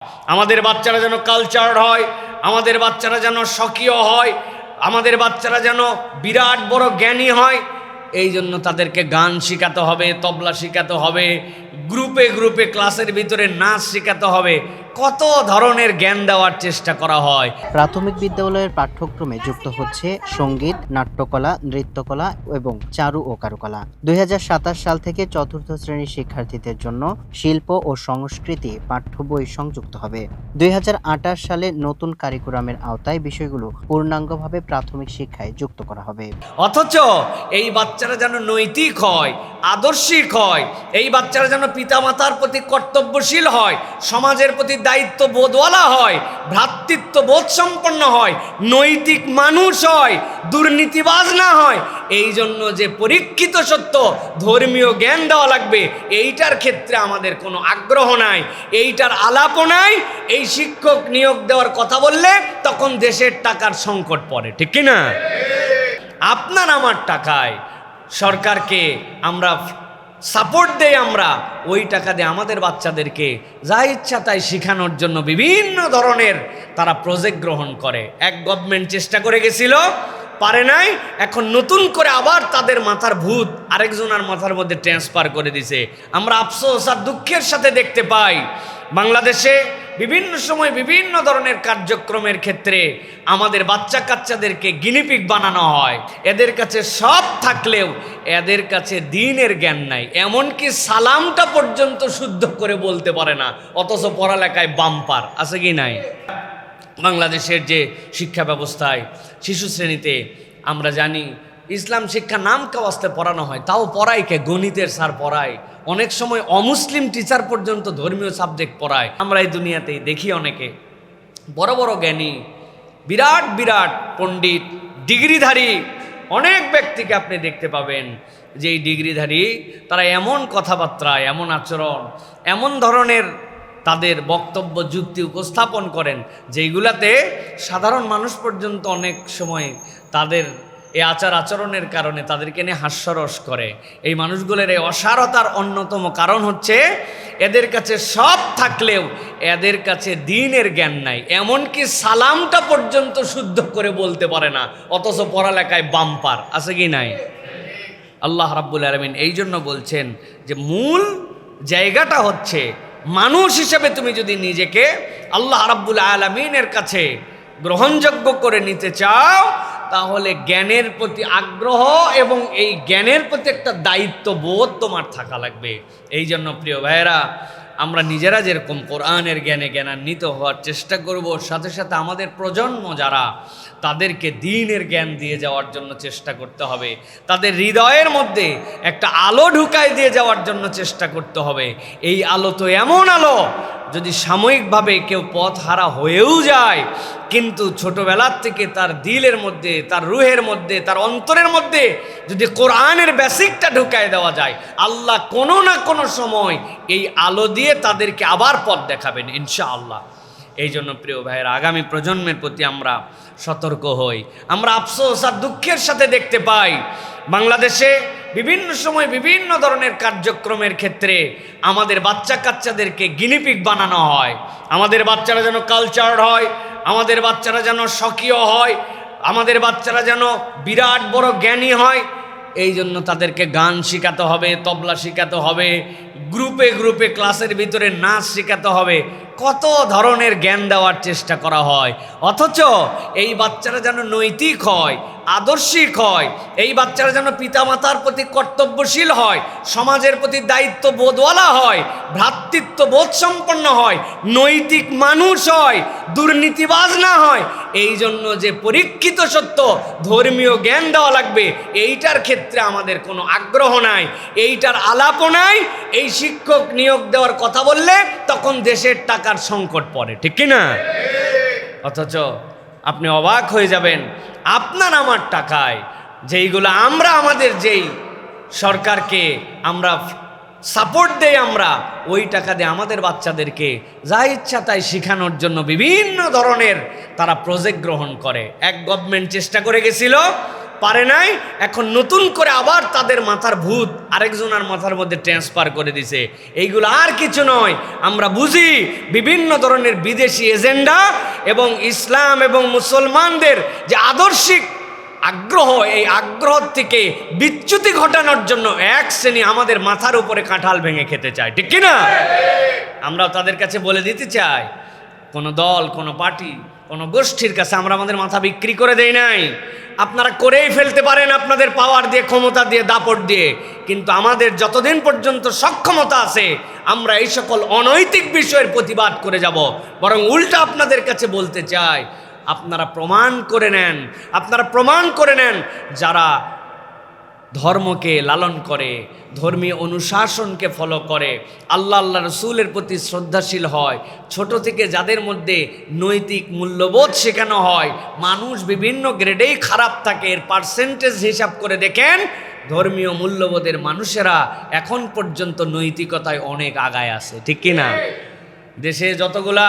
আমাদের বাচ্চারা যেন কালচার্ড হয়, আমাদের বাচ্চারা যেন স্বকীয় হয়, আমাদের বাচ্চারা যেন বিরাট বড় জ্ঞানী হয়। এই জন্য তাদেরকে গান শেখাতে হবে, তবলা শেখাতে হবে, গ্রুপে গ্রুপে ক্লাসের ভিতরে নাচ শেখাতে হবে, কত ধরনের জ্ঞান দেওয়ার চেষ্টা করা হয়। প্রাথমিক বিদ্যালয়ের পাঠ্যক্রমে যুক্ত হচ্ছে সঙ্গীত, নাট্যকলা, নৃত্যকলা এবং চারু ও কারুকলা। ২০২৭ সাল থেকে চতুর্থ শ্রেণীর শিক্ষার্থীদের জন্য শিল্প ও সংস্কৃতি পাঠ্য বই সংযুক্ত হবে। ২০২৮ সালে নতুন কারিকুলামের আওতায় বিষয়গুলো পূর্ণাঙ্গভাবে প্রাথমিক শিক্ষায় যুক্ত করা হবে। অথচ এই বাচ্চারা যেন নৈতিক হয়, আদর্শিক হয়, এই বাচ্চারা যেন পিতামাতার প্রতি কর্তব্যশীল হয়, সমাজের প্রতি দায়িত্ব বোধওয়ালা হয়, ভ্রাতৃত্ব বোধ সম্পন্ন হয়, নৈতিক মানুষ হয়, দুর্নীতিবাজ না হয়। এই জন্য যে পরীক্ষিত সত্য ধর্মীয় জ্ঞান দেওয়া লাগবে, এইটার ক্ষেত্রে আমাদের কোনো আগ্রহ নাই, এইটার আলাপও নাই। এই শিক্ষক নিয়োগ দেওয়ার কথা বললে তখন দেশের টাকার সংকট পড়ে, ঠিক কিনা? আপনার আমার টাকায় সরকারকে আমরা সাপোর্ট দেই, আমরা ওই টাকা দিয়ে আমাদের বাচ্চাদেরকে যা ইচ্ছা তাই শেখানোর জন্য বিভিন্ন ধরনের তারা প্রজেক্ট গ্রহণ করে। এক গভর্নমেন্ট চেষ্টা করে গেছিল, পারে নাই, এখন নতুন করে আবার তাদের মাথার ভূত আরেকজনের মাথার মধ্যে ট্রান্সফার করে দিছে। আমরা আফসোস আর দুঃখের সাথে দেখতে পাই বাংলাদেশে বিভিন্ন সময় বিভিন্ন ধরনের কার্যক্রমের ক্ষেত্রে আমাদের বাচ্চা কাচ্চাদেরকে গিনিপিগ বানানো হয়। এদের কাছে সব থাকলেও এদের কাছে দ্বীনের জ্ঞান নাই, এমনকি সালামটা পর্যন্ত শুদ্ধ করে বলতে পারে না, অথচ পড়ালেখায় বাম্পার আছে কি নাই? বাংলাদেশের যে শিক্ষা ব্যবস্থায় শিশু শ্রেণীতে আমরা জানি ইসলাম শিক্ষা নাম কাওয়াস্তে পড়ানো হয়, তাও পড়ায় কে? গণিতের স্যার পড়ায়, অনেক সময় অমুসলিম টিচার পর্যন্ত ধর্মীয় সাবজেক্ট পড়ায়। আমরা এই দুনিয়াতেই দেখি অনেকে বড় বড় জ্ঞানী, বিরাট বিরাট পণ্ডিত, ডিগ্রিধারী অনেক ব্যক্তিকে আপনি দেখতে পাবেন যে এই ডিগ্রিধারী তারা এমন কথাবার্তা, এমন আচরণ, এমন ধরনের তাদের বক্তব্য যুক্তি উপস্থাপন করেন যেইগুলাতে সাধারণ মানুষ পর্যন্ত অনেক সময় তাদের এই আচার আচরণের কারণে তাদেরকে নিয়ে হাস্যরস করে। এই মানুষগুলোর এই অসারতার অন্যতম কারণ হচ্ছে এদের কাছে সব থাকলেও এদের কাছে দ্বীনের জ্ঞান নাই, এমনকি সালামটা পর্যন্ত শুদ্ধ করে বলতে পারে না, অথচ পড়ালেখায় বাম্পার আছে কি নাই? আল্লাহ রাব্বুল আলামিন এই জন্য বলছেন যে মূল জায়গাটা হচ্ছে মানুষ হিসেবে তুমি যদি নিজেকে আল্লাহ রাব্বুল আলামিনের কাছে গ্রহণযোগ্য করে নিতে চাও, তাহলে জ্ঞানের প্রতি আগ্রহ এবং এই জ্ঞানের প্রতি একটা দায়িত্ববোধ তোমার থাকা লাগবে। এই জন্য প্রিয় ভাইয়েরা, আমরা নিজেরা যেরকম কোরআনের জ্ঞানে জ্ঞানান্বিত হওয়ার চেষ্টা করব, সাথে সাথে আমাদের প্রজন্ম যারা তাদেরকে দ্বীনের জ্ঞান দিয়ে যাওয়ার জন্য চেষ্টা করতে হবে, তাদের হৃদয়ের মধ্যে একটা আলো ঢুকায় দিয়ে যাওয়ার জন্য চেষ্টা করতে হবে। এই আলো তো এমন আলো, যদি সাময়িকভাবে কেউ পথ হারা হয়েও যায়, কিন্তু ছোটবেলার থেকে তার দিলের মধ্যে, তার রুহের মধ্যে, তার অন্তরের মধ্যে যদি কোরআনের বেসিকটা ঢুকায় দেওয়া যায়, আল্লাহ কোনো না কোনো সময় এই আলো দিয়ে তাদেরকে আবার পথ দেখাবেন ইনশাআল্লাহ। এই জন্য প্রিয় ভাইয়েরা, আগামী প্রজন্মের প্রতি আমরা সতর্ক হই। আমরা আফসোস আর দুঃখের সাথে দেখতে পাই বাংলাদেশে বিভিন্ন সময় বিভিন্ন ধরনের কার্যক্রমের ক্ষেত্রে আমাদের বাচ্চা কাচ্চাদেরকে গিনিপিগ বানানো হয়। আমাদের বাচ্চারা যেন কালচার্ড হয়, আমাদের বাচ্চারা যেন স্বকীয় হয়, আমাদের বাচ্চারা যেন বিরাট বড় জ্ঞানী হয়। এই জন্য তাদেরকে গান শেখাতে হবে, তবলা শেখাতে হবে, গ্রুপে গ্রুপে ক্লাসের ভিতরে নাচ শেখাতে হবে, কত ধরনের জ্ঞান দেওয়ার চেষ্টা করা হয়। অথচ এই বাচ্চারা যেন নৈতিক হয়, আদর্শিক হয়, এই বাচ্চারা যেন পিতামাতার প্রতি কর্তব্যশীল হয়, সমাজের প্রতি দায়িত্ব বোধওয়ালা হয়, ভ্রাতৃত্ব বোধ সম্পন্ন হয়, নৈতিক মানুষ হয়, দুর্নীতিবাজ না হয়। এই জন্য যে পরীক্ষিত সত্য ধর্মীয় জ্ঞান দেওয়া লাগবে, এইটার ক্ষেত্রে আমাদের কোনো আগ্রহ নাই, এইটার আলাপও নাই। এই শিক্ষক নিয়োগ দেওয়ার কথা বললে তখন দেশের টাকার সংকট পড়ে, ঠিক কিনা? অথচ আপনি অবাক হয়ে যাবেন, আপনার আমার টাকায় যেইগুলো আমরা আমাদের যেই সরকারকে আমরা সাপোর্ট দেই, আমরা ওই টাকা দিয়ে আমাদের বাচ্চাদেরকে যা ইচ্ছা তাই শেখানোর জন্য বিভিন্ন ধরনের তারা প্রজেক্ট গ্রহণ করে। এক গভর্নমেন্ট চেষ্টা করে গেছিল, পারে নাই, এখন নতুন করে আবার তাদের মাথার ভূত আরেকজনের মাথার মধ্যে ট্রান্সফার করে দিছে। এইগুলো আর কিছু নয়, আমরা বুঝি বিভিন্ন ধরনের বিদেশি এজেন্ডা এবং ইসলাম এবং মুসলমানদের যে আদর্শিক আগ্রহ, এই আগ্রহ থেকে বিচ্যুতি ঘটানোর জন্য এক শ্রেণী আমাদের মাথার উপরে কাঁঠাল ভেঙে খেতে চায়, ঠিক কিনা? আমরাও তাদের কাছে বলে দিতে চাই, কোনো দল, কোনো পার্টি, কোনো গোষ্ঠীর কাছে আমরা আমাদের মাথা বিক্রি করে দেই নাই। আপনারা করেই ফেলতে পারেন আপনাদের পাওয়ার দিয়ে, ক্ষমতা দিয়ে, দাপট দিয়ে, কিন্তু আমাদের যতদিন পর্যন্ত সক্ষমতা আছে আমরা এই সকল অনৈতিক বিষয়ের প্রতিবাদ করে যাব। বরং উল্টা আপনাদের কাছে বলতে চাই, আপনারা প্রমাণ করে নেন যারা ধর্মকে লালন করে, ধর্মীয় অনুশাসনকে ফলো করে, আল্লাহ রসুলের প্রতি শ্রদ্ধাশীল হয়, ছোট থেকে যাদের মধ্যে নৈতিক মূল্যবোধ শেখানো হয়, মানুষ বিভিন্ন গ্রেডেই খারাপ থাকে, এর পার্সেন্টেজ হিসাব করে দেখেন ধর্মীয় মূল্যবোধের মানুষেরা এখন পর্যন্ত নৈতিকতায় অনেক আগায় আছে, ঠিক কিনা? দেশে যতগুলা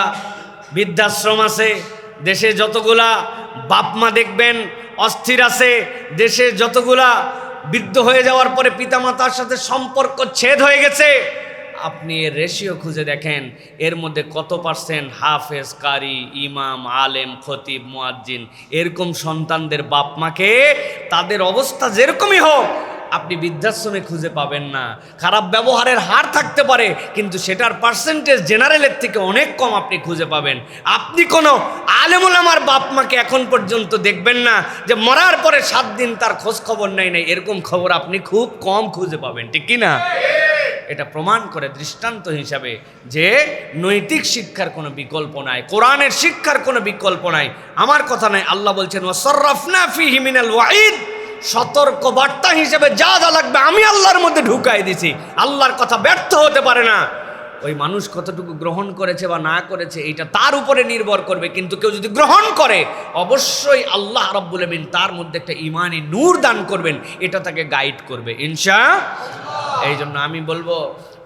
বৃদ্ধাশ্রম আছে, দেশে যতগুলা বাপমা দেখবেন অস্থির আছে, দেশে যতগুলা বৃদ্ধ হয়ে যাওয়ার পরে পিতামাতার সাথে সম্পর্ক ছেদ হয়ে গেছে, আপনি এর রেশিও খুঁজে দেখেন, এর মধ্যে কত পার্সেন্ট হাফেজ, কারি, ইমাম, আলেম, খতিব, মুয়াজ্জিন এরকম সন্তানদের বাপমাকে তাদের অবস্থা যেরকমই হোক আপনি বৃদ্ধাশ্রমে খুঁজে পাবেন না। খারাপ ব্যবহারের হার থাকতে পারে, কিন্তু সেটার পার্সেন্টেজ জেনারেলের থেকে অনেক কম আপনি খুঁজে পাবেন। আপনি কোনো আলেম ওলামার বাপ মাকে এখন পর্যন্ত দেখবেন না যে মরার পরে 7 দিন তার খোঁজ খবর নাই, এরকম খবর আপনি খুব কম খুঁজে পাবেন, ঠিক কি না? এটা প্রমাণ করে দৃষ্টান্ত হিসাবে যে নৈতিক শিক্ষার কোনো বিকল্প নাই, কোরআনের শিক্ষার কোনো বিকল্প নাই। আমার কথা নাই, আল্লাহ বলছেন ওয়াসররাফনা ফীহি মিনাল ওয়াঈদ, সতর্ক বার্তা হিসেবে যা যা লাগবে আমি আল্লাহর মধ্যে ঢুকাই দিছি। আল্লাহর কথা ব্যর্থ হতে পারে না। ওই মানুষ কতটুকু গ্রহণ করেছে বা না করেছে এটা তার উপরে নির্ভর করবে, কিন্তু কেউ যদি গ্রহণ করে অবশ্যই আল্লাহ রাব্বুল আমিন তার মধ্যে একটা ঈমানি নূর দান করবেন, এটা তাকে গাইড করবে ইনশাআল্লাহ। এই জন্য আমি বলবো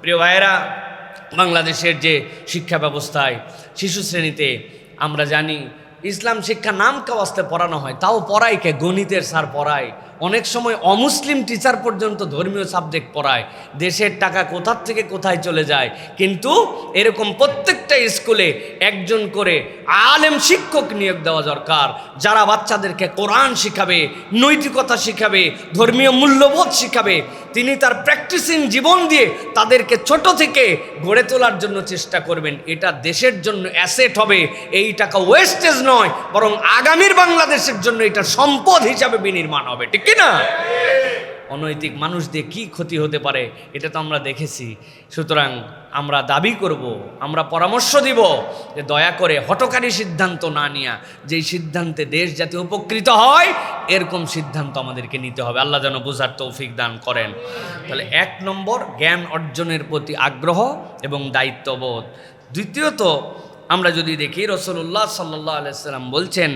প্রিয় ভাইয়েরা, বাংলাদেশের যে শিক্ষা ব্যবস্থায় শিশু শ্রেণীতে আমরা জানি ইসলাম শিক্ষা নাম কাওয়াস্তে পড়ানো হয়, তাও পড়ায় কে? গণিতের স্যার পড়ায়, অনেক সময় অমুসলিম টিচার পর্যন্ত ধর্মীয় সাবজেক্ট পড়ায়। দেশের টাকা কোথার থেকে কোথায় চলে যায়, কিন্তু এরকম প্রত্যেকটা স্কুলে একজন করে আলেম শিক্ষক নিয়োগ দেওয়া দরকার, যারা বাচ্চাদেরকে কোরআন শিখাবে, নৈতিকতা শিখাবে, ধর্মীয় মূল্যবোধ শিখাবে। তিনি তার প্র্যাকটিসিং জীবন দিয়ে তাদেরকে ছোট থেকে গড়ে তোলার জন্য চেষ্টা করবেন। এটা দেশের জন্য অ্যাসেট হবে, এই টাকা ওয়েস্টেজ নয়, বরং আগামীর বাংলাদেশের জন্য এটা সম্পদ হিসাবে বিনির্মাণ হবে, ঠিক কিনা? অনৈতিক মানুষ দিয়ে কি ক্ষতি হতে পারে এটা তো আমরা দেখেছি। সুতরাং আমরা দাবি করব, আমরা পরামর্শ দিব যে দয়া করে হঠকারী সিদ্ধান্ত না নিয়া, যেই সিদ্ধান্তে দেশ যাতে উপকৃত হয় এরকম সিদ্ধান্ত আমাদেরকে নিতে হবে। আল্লাহ যেন বোঝার তৌফিক দান করেন। তাহলে 1 নম্বর জ্ঞান অর্জনের প্রতি আগ্রহ এবং দায়িত্ববোধ। দ্বিতীয়ত আমরা যদি দেখি রাসূলুল্লাহ সাল্লাল্লাহু আলাইহি সাল্লাম বলছেন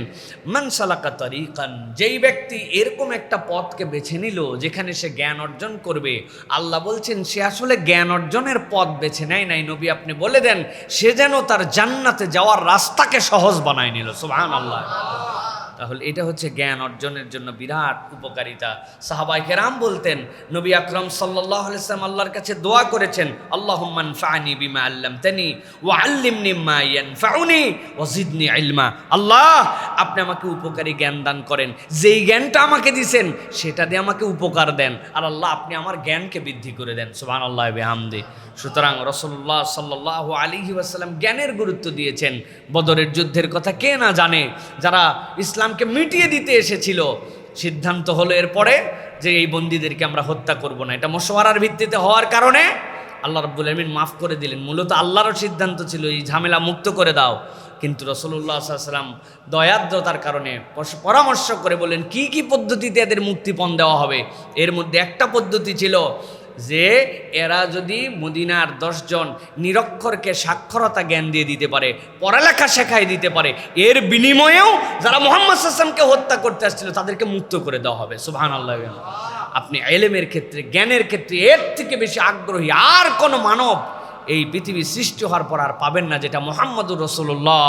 মান সালাকা তারিকান, যেই ব্যক্তি এরকম একটা পথকে বেছে নিল যেখানে সে জ্ঞান অর্জন করবে, আল্লাহ বলছেন সে আসলে জ্ঞান অর্জনের পথ বেছে নেয় নাই। নবী আপনি বলে দেন সে যেন তার জান্নাতে যাওয়ার রাস্তাকে সহজ বানায় নিল। সুবহানাল্লাহ। তাহলে এটা হচ্ছে জ্ঞান অর্জনের জন্য বিরাট উপকারিতা। সাহাবায়ে কেরাম বলতেন নবী আকরাম সাল্লাল্লাহু আলাইহি ওয়াসাল্লাম আল্লাহর কাছে দোয়া করেছেন, আল্লাহুম্মা আনফা'নি বিমা আল্লামতানি ওয়া আল্লিমনি মা ইয়ানফাউনি ওয়া জিদনি ইলমা। আল্লাহ আপনি আমাকে উপকারী জ্ঞান দান করেন, যেই জ্ঞানটা আমাকে দিবেন সেটা দিয়ে আমাকে উপকার দেন, আর আল্লাহ আপনি আমার জ্ঞানকে বৃদ্ধি করে দেন। সুবহানাল্লাহ বিহামদি। সুতরাং রাসূলুল্লাহ সাল্লাল্লাহু আলাইহি ওয়াসাল্লাম জ্ঞানের গুরুত্ব দিয়েছেন। বদরের যুদ্ধের কথা কে না জানে, যারা ইসলামকে মিটিয়ে দিতে এসেছিল, সিদ্ধান্ত হলো এরপরে যে এই বন্দীদেরকে আমরা হত্যা করব না। এটা মশওয়ারার ভিত্তিতে হওয়ার কারণে আল্লাহ রাব্বুল আমিন মাফ করে দিলেন। মূলত আল্লাহরও সিদ্ধান্ত ছিল এই ঝামেলা মুক্ত করে দাও, কিন্তু রাসূলুল্লাহ সাল্লাল্লাহু আলাইহি ওয়াসাল্লাম দয়াদ্রতার কারণে পরামর্শ করে বলেন কি কি পদ্ধতিতে এদের মুক্তিপণ দেওয়া হবে। এর মধ্যে একটা পদ্ধতি ছিল যে এরা যদি মদিনার 10 জন নিরক্ষরকে সাক্ষরতা জ্ঞান দিয়ে দিতে পারে, পড়ালেখা শেখাই দিতে পারে, এর বিনিময়েও যারা মুহাম্মদ সাল্লাল্লাহু আলাইহি ওয়াসাল্লামকে হত্যা করতে আসছিল তাদেরকে মুক্ত করে দেওয়া হবে। সুবহানাল্লাহ। আপনি ইলমের ক্ষেত্রে, জ্ঞানের ক্ষেত্রে এর থেকে বেশি আগ্রহী আর কোনো মানব এই পৃথিবী সৃষ্টি হওয়ার পর আর পাবেন না, যেটা মুহাম্মদুর রাসূলুল্লাহ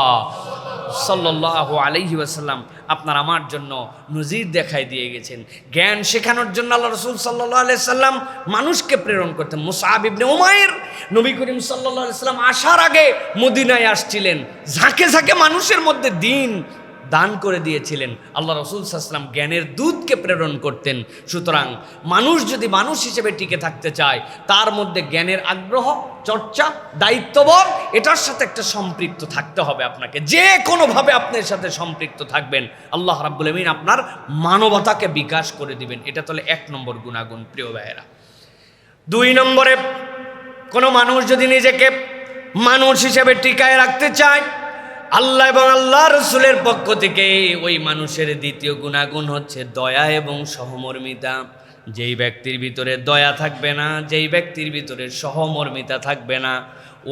সাল্লাল্লাহু আলাইহি ওয়াসাল্লাম আপনার আমার জন্য নজির দেখাই দিয়ে গেছেন। জ্ঞান শেখানোর জন্য আল্লাহ রাসূল সাল্লাল্লাহু আলাইহি সাল্লাম মানুষকে প্রেরণ করতেন। মুসআব ইবনে উমাইর নবী করিম সাল্লাল্লাহু আলাইহি সাল্লাম আসার আগে মদিনায় আসছিলেন, ঝাঁকে ঝাঁকে মানুষের মধ্যে দ্বীন দান করে দিয়েছিলেন। আল্লাহ রাসূল সাল্লাল্লাহু আলাইহি ওয়াসাল্লাম জ্ঞানের দূতকে প্রেরণ করতেন। সুতরাং মানুষ যদি মানুষ হিসেবে টিকে থাকতে চায়, তার মধ্যে জ্ঞানের আগ্রহ, চর্চা, দায়িত্ববোধ এটার সাথে একটা সম্পৃক্ত থাকতে হবে। আপনাকে যে কোনোভাবে আপনার সাথে সম্পৃক্ত থাকবেন, আল্লাহ রাব্বুল আমিন আপনার মানবতাকে বিকাশ করে দিবেন। এটা তাহলে 1 নম্বর গুণাগুণ প্রিয় ভাইয়েরা। 2 নম্বরে, কোনো মানুষ যদি নিজেকে মানুষ হিসেবে টিকায় রাখতে চায়, আল্লাহ এবং আল্লাহ রসুলের পক্ষ থেকে ওই মানুষের দ্বিতীয় গুণাগুণ হচ্ছে দয়া এবং সহমর্মিতা। যেই ব্যক্তির ভিতরে দয়া থাকবে না, যেই ব্যক্তির ভিতরে সহমর্মিতা থাকবে না,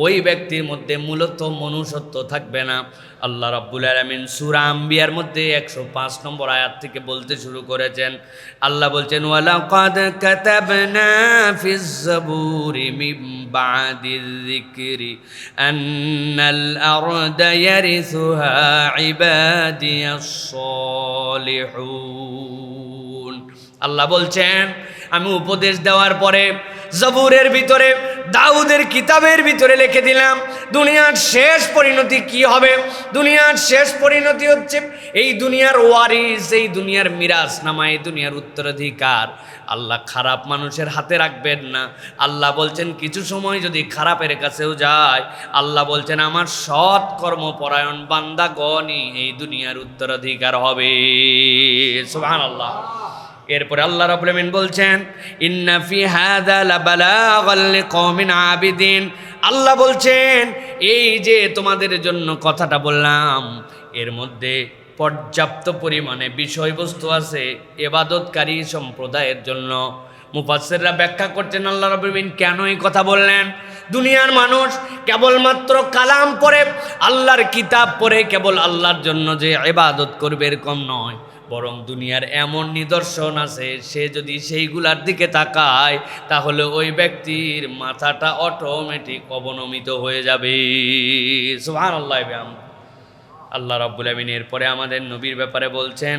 ওই ব্যক্তির মধ্যে মূলত মনুষ্যত্ব থাকবে না। আল্লাহ রাব্বুল আলামিন সূরা আম্বিয়ার মধ্যে 105 নম্বর আয়াত থেকে বলতে শুরু করেছেন। আল্লাহ বলছেন, ওয়ালাকাদ কাতাবনা ফিজ যাবুরি মিন বাদির যিকরি আন্নাল আরদা ইয়ারিসুহা ইবাদিয়াস সালিহুন। আল্লাহ বলছেন, আমি উপদেশ দেওয়ার পরে জবুরের ভিতরে, দাউদের কিতাবের ভিতরে লিখে দিলাম দুনিয়ার শেষ পরিণতি কি হবে। দুনিয়ার শেষ পরিণতি হচ্ছে এই দুনিয়ার ওয়ারিস, এই দুনিয়ার মিরাস নামা, এই দুনিয়ার উত্তরাধিকার আল্লাহ খারাপ মানুষের হাতে রাখবেন না। আল্লাহ বলছেন কিছু সময় যদি খারাপের কাছেও যায়, আল্লাহ বলছেন আমার সৎ কর্মপরায়ণ বান্দাগণই এই দুনিয়ার উত্তরাধিকার হবে। সুবহানাল্লাহ। এরপরে আল্লাহ রাব্বুল আমিন বলছেন, ইন্না ফি হাযা লাবালাগাল লিকওমিন আবিদিন। আল্লাহ বলছেন এই যে তোমাদের জন্য কথাটা বললাম, এর মধ্যে পর্যাপ্ত পরিমাণে বিষয়বস্তু আছে ইবাদতকারী সম্প্রদায়ের জন্য। মুফাসসিররা ব্যাখ্যা করছেন আল্লাহ রাব্বুল আমিন কেন এই কথা বললেন। দুনিয়ার মানুষ কেবলমাত্র কালাম পড়ে, আল্লাহর কিতাব পড়ে কেবল আল্লাহর জন্য যে ইবাদত করবে এরকম নয়, বরং দুনিয়ার এমন নিদর্শন আছে, সে যদি সেইগুলার দিকে তাকায় তাহলে ওই ব্যক্তির মাথাটা অটোমেটিক অবনমিত হয়ে যাবে। সুবহানাল্লাহ। আল্লাহ রাব্বুল আমিন এরপরে আমাদের নবীর ব্যাপারে বলছেন,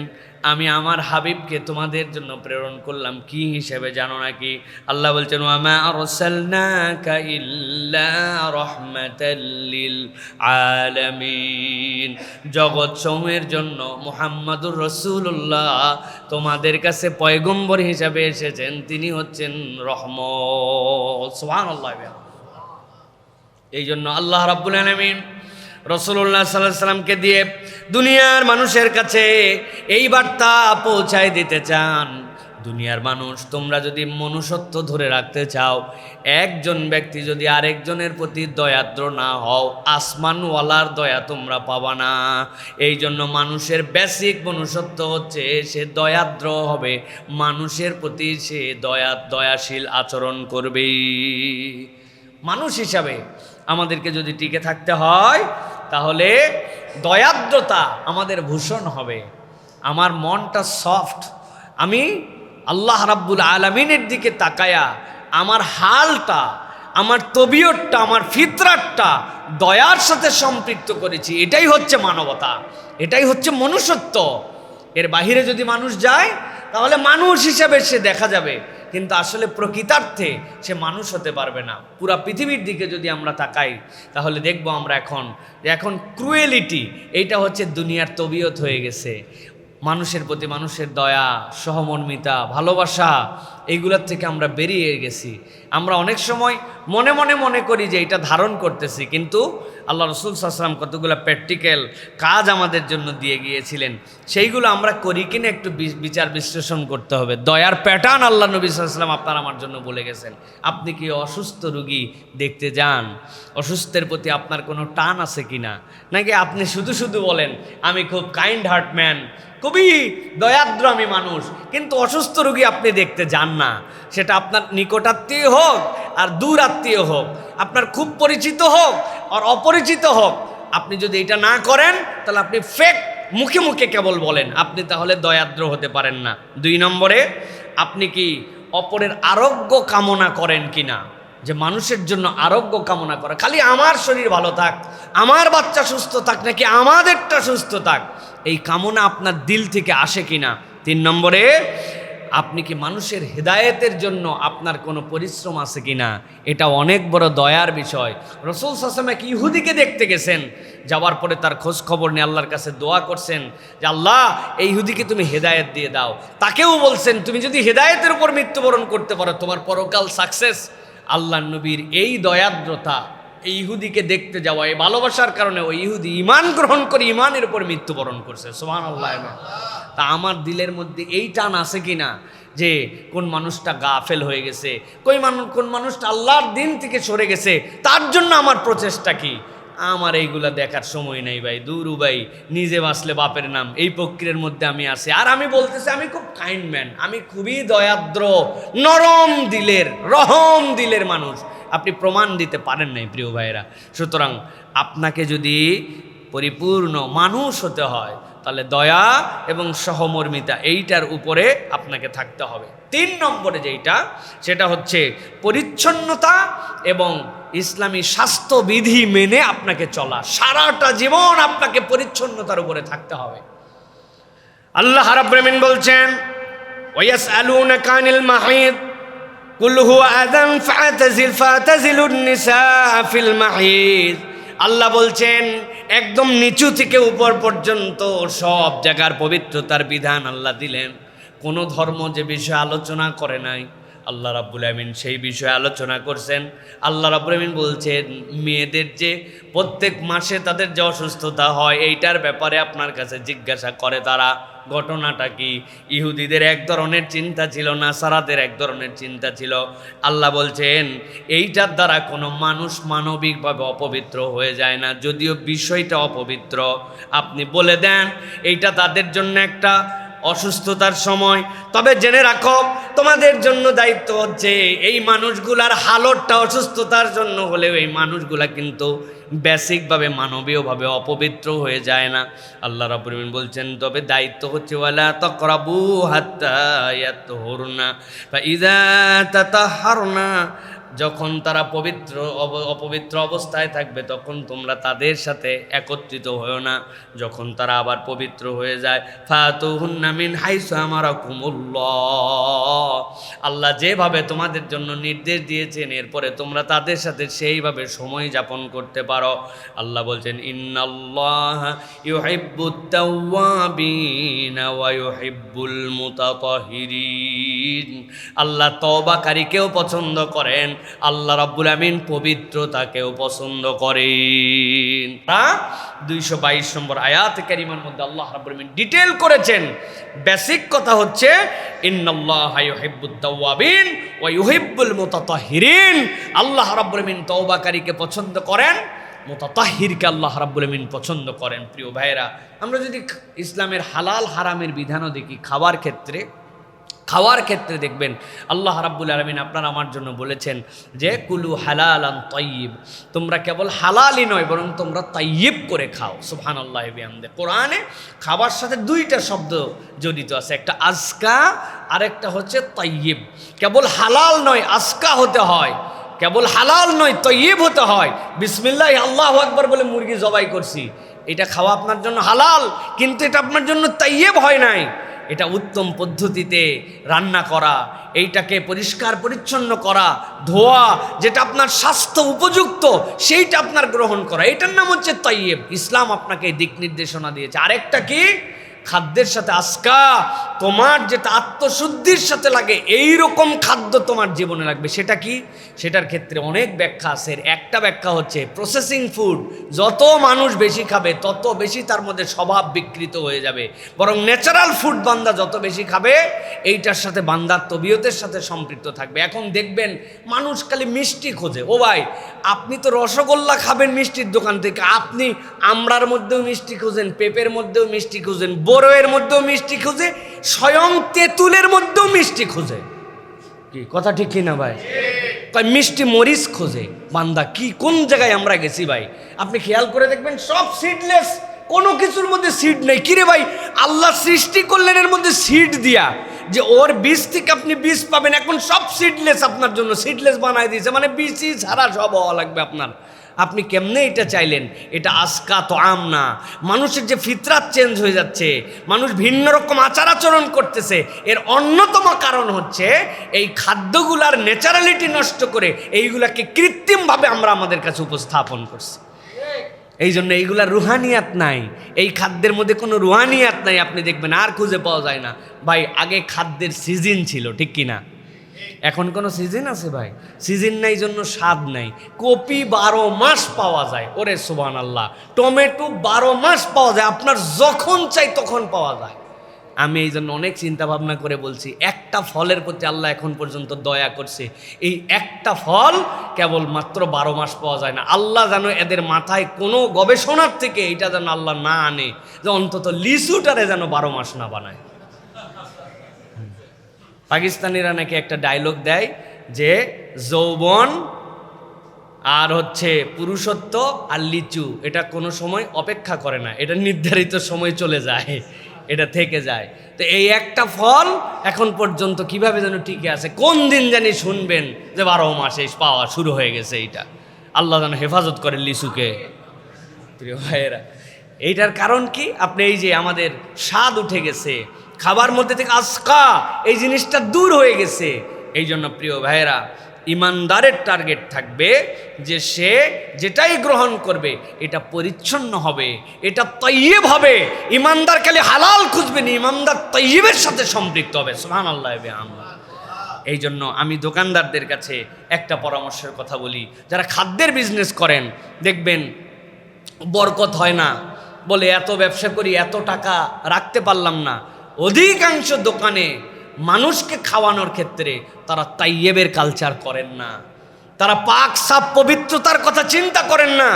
আমি আমার হাবিবকে তোমাদের জন্য প্রেরণ করলাম কি হিসেবে জানো নাকি? আল্লাহ বলছেন, ওয়ামা আরসালনাকা ইল্লা রাহমাতাল লিল আলামিন। জগৎ সমূহের জন্য মুহাম্মাদুর রাসূলুল্লাহ তোমাদের কাছে পয়গম্বর হিসেবে এসেছেন, তিনি হচ্ছেন রহমত। সুবহানাল্লাহ। এই জন্য আল্লাহ রাব্বুল আলামিন রাসূলুল্লাহ সাল্লাল্লাহু আলাইহি সাল্লামকে দিয়ে দুনিয়ার মানুষের কাছে এই বার্তা পৌঁছায় দিতে চান, দুনিয়ার মানুষ তোমরা যদি মনুষ্যত্ব ধরে রাখতে চাও, একজন ব্যক্তি যদি আরেকজনের প্রতি দয়াদ্র না হও, আসমানওয়ালার দয়া তোমরা পাবা না। এই জন্য মানুষের বেসিক মনুষ্যত্ব হচ্ছে সে দয়াদ্র হবে, মানুষের প্রতি সে দয়াশীল আচরণ করবে। মানুষ হিসাবে আমাদেরকে যদি টিকে থাকতে হয় তাহলে দয়াদ্রতা আমাদের ভূষণ হবে। আমার মনটা সফট, আমি আল্লাহ রাব্বুল আলামিনের দিকে তাকায়া আমার হালটা, আমার তবিয়তটা, আমার ফিতরাতটা দয়ার সাথে সম্পৃক্ত করেছি। এটাই হচ্ছে মানবতা, এটাই হচ্ছে মনুষ্যত্ব। এর বাহিরে যদি মানুষ যায় তাহলে মানুষ হিসেবে সে দেখা যাবে, কিন্তু আসলে প্রকৃতার্থে সে মানুষ হতে পারবে না। পুরা পৃথিবীর দিকে যদি আমরা তাকাই তাহলে দেখব আমরা এখন ক্রুয়েলিটি, এইটা হচ্ছে দুনিয়ার তবিয়ত হয়ে গেছে। মানুষের প্রতি মানুষের দয়া, সহমর্মিতা, ভালোবাসা, এইগুলোর থেকে আমরা বেরিয়ে গেছি। আমরা অনেক সময় মনে করি যে এটা ধারণ করতেছি, কিন্তু আল্লাহ রাসূল সাল্লাল্লাহু আলাইহি ওয়াসাল্লাম কতগুলো প্র্যাকটিক্যাল কাজ আমাদের জন্য দিয়ে গিয়েছিলেন, সেইগুলো আমরা করি কিনা একটু বিচার বিশ্লেষণ করতে হবে। দয়ার প্যাটার্ন আল্লাহ নবী সাল্লাল্লাহু আলাইহি ওয়াসাল্লাম আপনার আমার জন্য বলে গেছেন। আপনি কি অসুস্থ রোগী দেখতে যান? অসুস্থের প্রতি আপনার কোনো টান আছে কিনা? নাকি আপনি শুধু বলেন আমি খুব কাইন্ড হার্ট ম্যান, খুবই দয়াদ্র আমি মানুষ, কিন্তু অসুস্থ রোগী আপনি দেখতে যান না। সেটা আপনার নিকটাত্মীয় হোক আর দূর আত্মীয় হোক, আপনার খুব পরিচিত হোক আর অপরিচিত হোক, আপনি যদি এটা না করেন তাহলে আপনি ফেক মুখে মুখে কেবল বলেন, আপনি তাহলে দয়াদ্র হতে পারেন না। 2 নম্বরে, আপনি কি অপরের আরোগ্য কামনা করেন কিনা? যে মানুষের জন্য আরোগ্য কামনা করা, খালি আমার শরীর ভালো থাক, আমার বাচ্চা সুস্থ থাক, নাকি আমাদেরটা সুস্থ থাক, এই কামনা আপনার দিল থেকে আসে কিনা। 3 নম্বরে, আপনি কি মানুষের হেদায়েতের জন্য আপনার কোনো পরিশ্রম আছে কিনা। এটা অনেক বড় দয়ার বিষয়। রাসূল সাল্লাল্লাহু আলাইহি ওয়াসাল্লাম এক ইহুদিকে দেখতে গেছেন, যাওয়ার পরে তার খোঁজ খবর নিয়ে আল্লাহর কাছে দোয়া করছেন যে আল্লাহ, এই ইহুদিকে তুমি হেদায়েত দিয়ে দাও। তাকেও বলছেন, তুমি যদি হেদায়েতের উপর মৃত্যুবরণ করতে পারো, তোমার পরকাল সাকসেস। আল্লাহর নবীর এই দয়াদ্রতা, এই ইহুদিকে দেখতে যাওয়া, এই ভালোবাসার কারণে ওই ইহুদি ঈমান গ্রহণ করে ঈমানের উপর মৃত্যুবরণ করছে। সুবহানাল্লাহ। তা আমার দিলের মধ্যে এই টান আছে কিনা যে কোন মানুষটা গাফেল হয়ে গেছে, কোন মানুষটা আল্লাহর দিন থেকে সরে গেছে, তার জন্য আমার প্রচেষ্টা কি। আমার এইগুলা দেখার সময় নেই ভাই, দূরু ভাই, নিজে বাঁচলে বাপের নাম, এই প্রক্রিয়ার মধ্যে আমি আছি। আর আমি বলতেছি আমি খুব কাইন্ড ম্যান, আমি খুবই দয়াদ্র, নরম দিলের, রহম দিলের মানুষ। আপনি প্রমাণ দিতে পারেন নাই প্রিয় ভাইয়েরা। সুতরাং আপনাকে যদি পরিপূর্ণ মানুষ হতে হয়, তাহলে দয়া এবং সহমর্মিতা এইটার উপরে আপনাকে থাকতে হবে। 3 নম্বরে যেটা, সেটা হচ্ছে পরিচ্ছন্নতা এবং ইসলামী স্বাস্থ্যবিধি মেনে আপনাকে চলা। সারাটা জীবন আপনাকে পরিচ্ছন্নতার উপরে থাকতে হবে। আল্লাহ রাব্বুল আমিন বলছেন, ওয়ায়াসআলুনাকা আনিল মাহিদ কুল হুয়া আযান ফাতাজিলুন নিসা ফিল মাহিদ। আল্লাহ বলছেন, একদম নিচু থেকে উপর পর্যন্ত সব জায়গার পবিত্রতার বিধান আল্লাহ দিলেন। কোনো ধর্ম যে বিষয়ে আলোচনা করে নাই, আল্লাহ রাব্বুল আমিন সেই বিষয়ে আলোচনা করছেন। আল্লাহ রাব্বুল আমিন বলছেন, মেয়েদের যে প্রত্যেক মাসে তাদের যে অসুস্থতা হয়, এইটার ব্যাপারে আপনার কাছে জিজ্ঞাসা করে তারা। ঘটনাটা কি? ইহুদিদের এক ধরনের চিন্তা ছিল, নাসারাদের এক ধরনের চিন্তা ছিল। আল্লাহ বলছেন, এইটার দ্বারা কোনো মানুষ মানবিকভাবে অপবিত্র হয়ে যায় না। যদিও বিষয়টা অপবিত্র, আপনি বলে দেন এইটা তাদের জন্য একটা অসুস্থতার সময়, তবে জেনে রাখো তোমাদের জন্য দায়িত্ব হচ্ছে এই মানুষগুলার হালতটা অসুস্থতার জন্য হলেও এই মানুষগুলা কিন্তু বেসিকভাবে মানবীয়ভাবে অপবিত্র হয়ে যায় না। আল্লাহ রাব্বুল আমিন বলছেন, তবে দায়িত্ব হচ্ছে ওয়ালা তাকরাবু হাত্তা ইয়াতহুরনা ফাইযা তাতাহহারনা, যখন তারা অপবিত্র অবস্থায় থাকবে তখন তোমরা তাদের সাথে একত্রিত হও না। যখন তারা আবার পবিত্র হয়ে যায়, ফাতুহুন্না মিন হাইসু আমারাকুমুল্লাহ, আল্লাহ যেভাবে তোমাদের জন্য নির্দেশ দিয়েছেন, এরপরে তোমরা তাদের সাথে সেইভাবে সময় যাপন করতে পারো। আল্লাহ বলছেন, ইন্নাল্লাহা ইউহিব্বুত তাওয়াবিনা ওয়া ইউহিব্বুল মুতাতাহহিরিন, আল্লাহ তওবাকারীকেও পছন্দ করেন, আল্লাহ রাব্বুল আমিন পবিত্রতাকেও পছন্দ করেন। 222 নম্বর আয়াতে কারিমার মধ্যে আল্লাহ রাব্বুল আমিন ডিটেইল করেছেন। বেসিক কথা হচ্ছে, ইন্নাল্লাহা ইউহিব্বুত তাওয়াবিন ওয়া ইউহিব্বুল মুতাতাহহিরিন, আল্লাহ রাব্বুল আমিন তওবাকারীকে পছন্দ করেন, মুতাতাহহিরকে আল্লাহ রাব্বুল আমিন পছন্দ করেন। প্রিয় ভাইয়েরা, আমরা যদি ইসলামের হালাল হারামের বিধানও দেখি, খাওয়ার ক্ষেত্রে দেখবেন আল্লাহ রাব্বুল আলামিন আপনার আমার জন্য বলেছেন যে কুলু হালালান তাইয়িব, তোমরা কেবল হালালই নয় বরং তোমরা তাইয়িব করে খাও। সুবহানাল্লাহি বিহামদিহি। কোরআনে খাবার সাথে 2টা শব্দ জড়িত আছে, একটা আজকা আর একটা হচ্ছে তাইয়িব। কেবল হালাল নয়, আজকা হতে হয়, কেবল হালাল নয় তাইয়িব হতে হয়। বিসমিল্লাহ আল্লাহু আকবার বলে মুরগি জবাই করছি, এটা খাওয়া আপনার জন্য হালাল, কিন্তু এটা আপনার জন্য তাইয়িব হয় নাই। এটা উত্তম পদ্ধতিতে রান্না করা, এইটাকে পরিষ্কার পরিচ্ছন্ন করা, ধোয়া, যেটা আপনার স্বাস্থ্য উপযুক্ত সেইটা আপনার গ্রহণ করা, এটার নাম হচ্ছে তাইয়িব। ইসলাম আপনাকে দিক নির্দেশনা দিয়েছে। আরেকটা কি? খাদ্যের সাথে আজকা, তোমার যেটা আত্মশুদ্ধির সাথে লাগে এই রকম খাদ্য তোমার জীবনে লাগবে। সেটা কি? সেটার ক্ষেত্রে অনেক ব্যাখ্যা আছে। একটা ব্যাখ্যা হচ্ছে প্রসেসিং ফুড, যত মানুষ বেশি খাবে তত বেশি তার মধ্যে স্বভাব বিকৃত হয়ে যাবে, বরং ন্যাচারাল ফুড বান্দা যত বেশি খাবে এইটার সাথে বান্দার তবিয়তের সাথে সম্পৃক্ত থাকবে। এখন দেখবেন মানুষ খালি মিষ্টি খোঁজে। ও ভাই, আপনি তো রসগোল্লা খাবেন মিষ্টির দোকান থেকে, আপনি আমড়ার মধ্যেও মিষ্টি খুঁজেন, পেঁপের মধ্যেও মিষ্টি খুঁজেন, বড়ইয়ের মধ্যেও মিষ্টি খুঁজে, স্বয়ং তেঁতুলের মধ্যেও মিষ্টি খুঁজে। কি কথা ঠিক কি না ভাই? মিষ্টি মরিচ খোঁজে বান্দা। কি কোন জায়গায় আমরা গেছি ভাই? আপনি খেয়াল করে দেখবেন সব সিডলেস কোনো কিছুর মধ্যে সিড নেই। কিরে ভাই, আল্লাহ সৃষ্টি করলেন এর মধ্যে সিড দিয়া, যে ওর বীজ থেকে আপনি বীজ পাবেন। এখন সব সিডলেস আপনার জন্য, সিডলেস বানায় দিয়েছে, মানে বীজই ছাড়া সব হওয়া লাগবে আপনার। আপনি কেমনে এটা চাইলেন? এটা আজকা তো আম না। মানুষের যে ফিতরাত চেঞ্জ হয়ে যাচ্ছে, মানুষ ভিন্ন রকম আচার আচরণ করতেছে, এর অন্যতম কারণ হচ্ছে এই খাদ্যগুলার ন্যাচারালিটি নষ্ট করে এইগুলাকে কৃত্রিমভাবে আমরা আমাদের কাছে উপস্থাপন করছি। এই জন্য এইগুলার রুহানিয়াত নাই, এই খাদ্যের মধ্যে কোনো রুহানিয়াত নাই। আপনি দেখবেন আর খুঁজে পাওয়া যায় না। ভাই আগে খাদ্যের সিজন ছিল, ঠিক কিনা? এখন কোনো সিজন আছে ভাই? সিজন নাই জন্য স্বাদ নাই। কপি 12 মাস পাওয়া যায়, ওরে সুবহানাল্লাহ। টমেটো 12 মাস পাওয়া যায়, আপনার যখন চাই তখন পাওয়া যায়। আমি এই জন্য অনেক চিন্তা ভাবনা করে বলছি, একটা ফলের প্রতি আল্লাহ এখন পর্যন্ত দয়া করছে। এই একটা ফল কেবল মাত্র 12 মাস পাওয়া যায় না। আল্লাহ যেন এদের মাথায় কোনো গবেষণার থেকে এটা যেন আল্লাহ না আনে, যে অন্তত লিচুটারে যেন 12 মাস না বানায়। পাকিস্তানিরা নাকি একটা ডায়লগ দেয় যে যৌবন আর হচ্ছে পুরুষত্ব আর লিচু, এটা কোনো সময় অপেক্ষা করে না, এটা নির্ধারিত সময় চলে যায়, এটা থেকে যায়। তো এই একটা ফল এখন পর্যন্ত কিভাবে যেন টিকে আছে। কোন দিন জানি শুনবেন যে 12 মাসে পাওয়া শুরু হয়ে গেছে। এইটা আল্লাহ যেন হেফাজত করেন লিচুকে। প্রিয় ভাইয়েরা, এইটার কারণ কি? আপনি এই যে আমাদের স্বাদ উঠে গেছে, খাবার মধ্যে থেকে আজকা এই জিনিসটা দূর হয়ে গেছে। এই জন্য প্রিয় ভাইয়েরা, ইমানদারের টার্গেট থাকবে যে সে যেটাই গ্রহণ করবে এটা পরিচ্ছন্ন হবে, এটা তৈয়ব হবে। ইমানদার খালি হালাল খুঁজবেন, ইমানদার তৈয়বের সাথে সম্পৃক্ত হবে। সুবহানাল্লাহ। এই জন্য আমি দোকানদারদের কাছে একটা পরামর্শের কথা বলি, যারা খাদ্যের বিজনেস করেন, দেখবেন বরকত হয় না, বলে এত ব্যবসা করি এত টাকা রাখতে পারলাম না। অধিকাংশ দোকানে মানুষকে খাওয়ানোর ক্ষেত্রে তারা তাইয়েবের কালচার করেন না, তারা পাক সাপ পবিত্রতার কথা চিন্তা করেন না।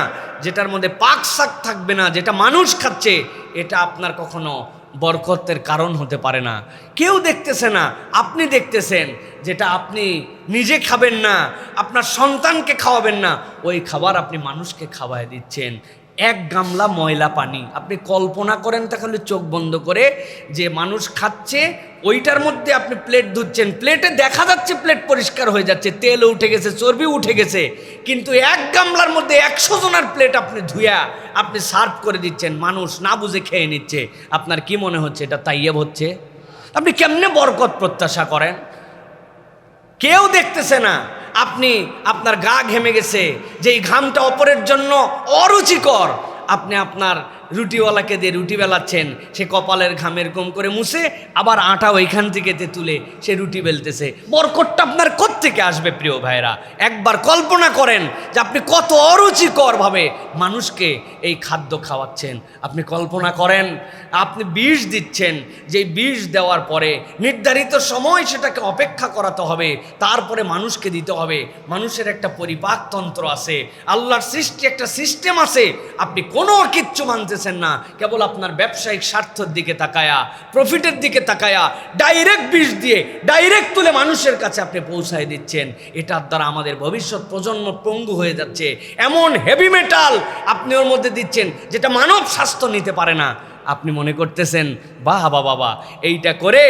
যেটার মধ্যে পাক সাপ থাকবে না, যেটা মানুষ খাচ্ছে, এটা আপনার কখনো বরকতের কারণ হতে পারে না। কেউ দেখতেছে না, আপনি দেখতেছেন। যেটা আপনি নিজে খাবেন না, আপনার সন্তানকে খাওয়াবেন না, ওই খাবার আপনি মানুষকে খাওয়ায় দিচ্ছেন। এক গামলা ময়লা পানি, আপনি কল্পনা করেন তাহলে চোখ বন্ধ করে, যে মানুষ খাচ্ছে ওইটার মধ্যে আপনি প্লেট ধুচ্ছেন, প্লেটে দেখা যাচ্ছে প্লেট পরিষ্কার হয়ে যাচ্ছে, তেল উঠে গেছে, চর্বি উঠে গেছে, কিন্তু এক গামলার মধ্যে 100 জনের প্লেট আপনি ধুয়া আপনি সার্ভ করে দিচ্ছেন, মানুষ না বুঝে খেয়ে নিচ্ছে। আপনার কি মনে হচ্ছে এটা তাইয়েব হচ্ছে? আপনি কেমনে বরকত প্রত্যাশা করেন? কেউ দেখতেছে না। আপনি আপনার গা ঘেমে গেছে, যেই ঘামটা অপরের জন্য অরুচিকর, আপনি আপনার রুটিওয়ালাকে দিয়ে রুটি বেলাচ্ছেন, সে কপালের ঘামের কম করে মুছে আবার আটা ওইখান থেকে তুলে সে রুটি বেলতেছে। বরকতটা আপনার কোত্থেকে আসবে প্রিয় ভাইরা? একবার কল্পনা করেন যে আপনি কত অরুচিকরভাবে মানুষকে এই খাদ্য খাওয়াচ্ছেন। আপনি কল্পনা করেন আপনি বিষ দিচ্ছেন, যেই বিষ দেওয়ার পরে নির্ধারিত সময় সেটাকে অপেক্ষা করাতে হবে, তারপরে মানুষকে দিতে হবে। মানুষের একটা পরিপাকতন্ত্র আছে, আল্লাহর সৃষ্টি একটা সিস্টেম আছে। আপনি কোনো কিচ্ছু মানতেছেন না, কেবল আপনার ব্যবসায়িক স্বার্থের দিকে তাকায়া, প্রফিটের দিকে তাকায়া ডাইরেক্ট বিষ দিয়ে ডাইরেক্ট তুলে মানুষের কাছে আপনি পৌঁছায় দিচ্ছেন। এটার দ্বারা আমাদের ভবিষ্যৎ প্রজন্ম পঙ্গু হয়ে যাচ্ছে। এমন হেভি মেটাল আপনি ওর মধ্যে দিচ্ছেন যেটা মানব স্বাস্থ্য নিতে পারে না। আপনি মনে করতেছেন বাহ বাবা, এইটা করে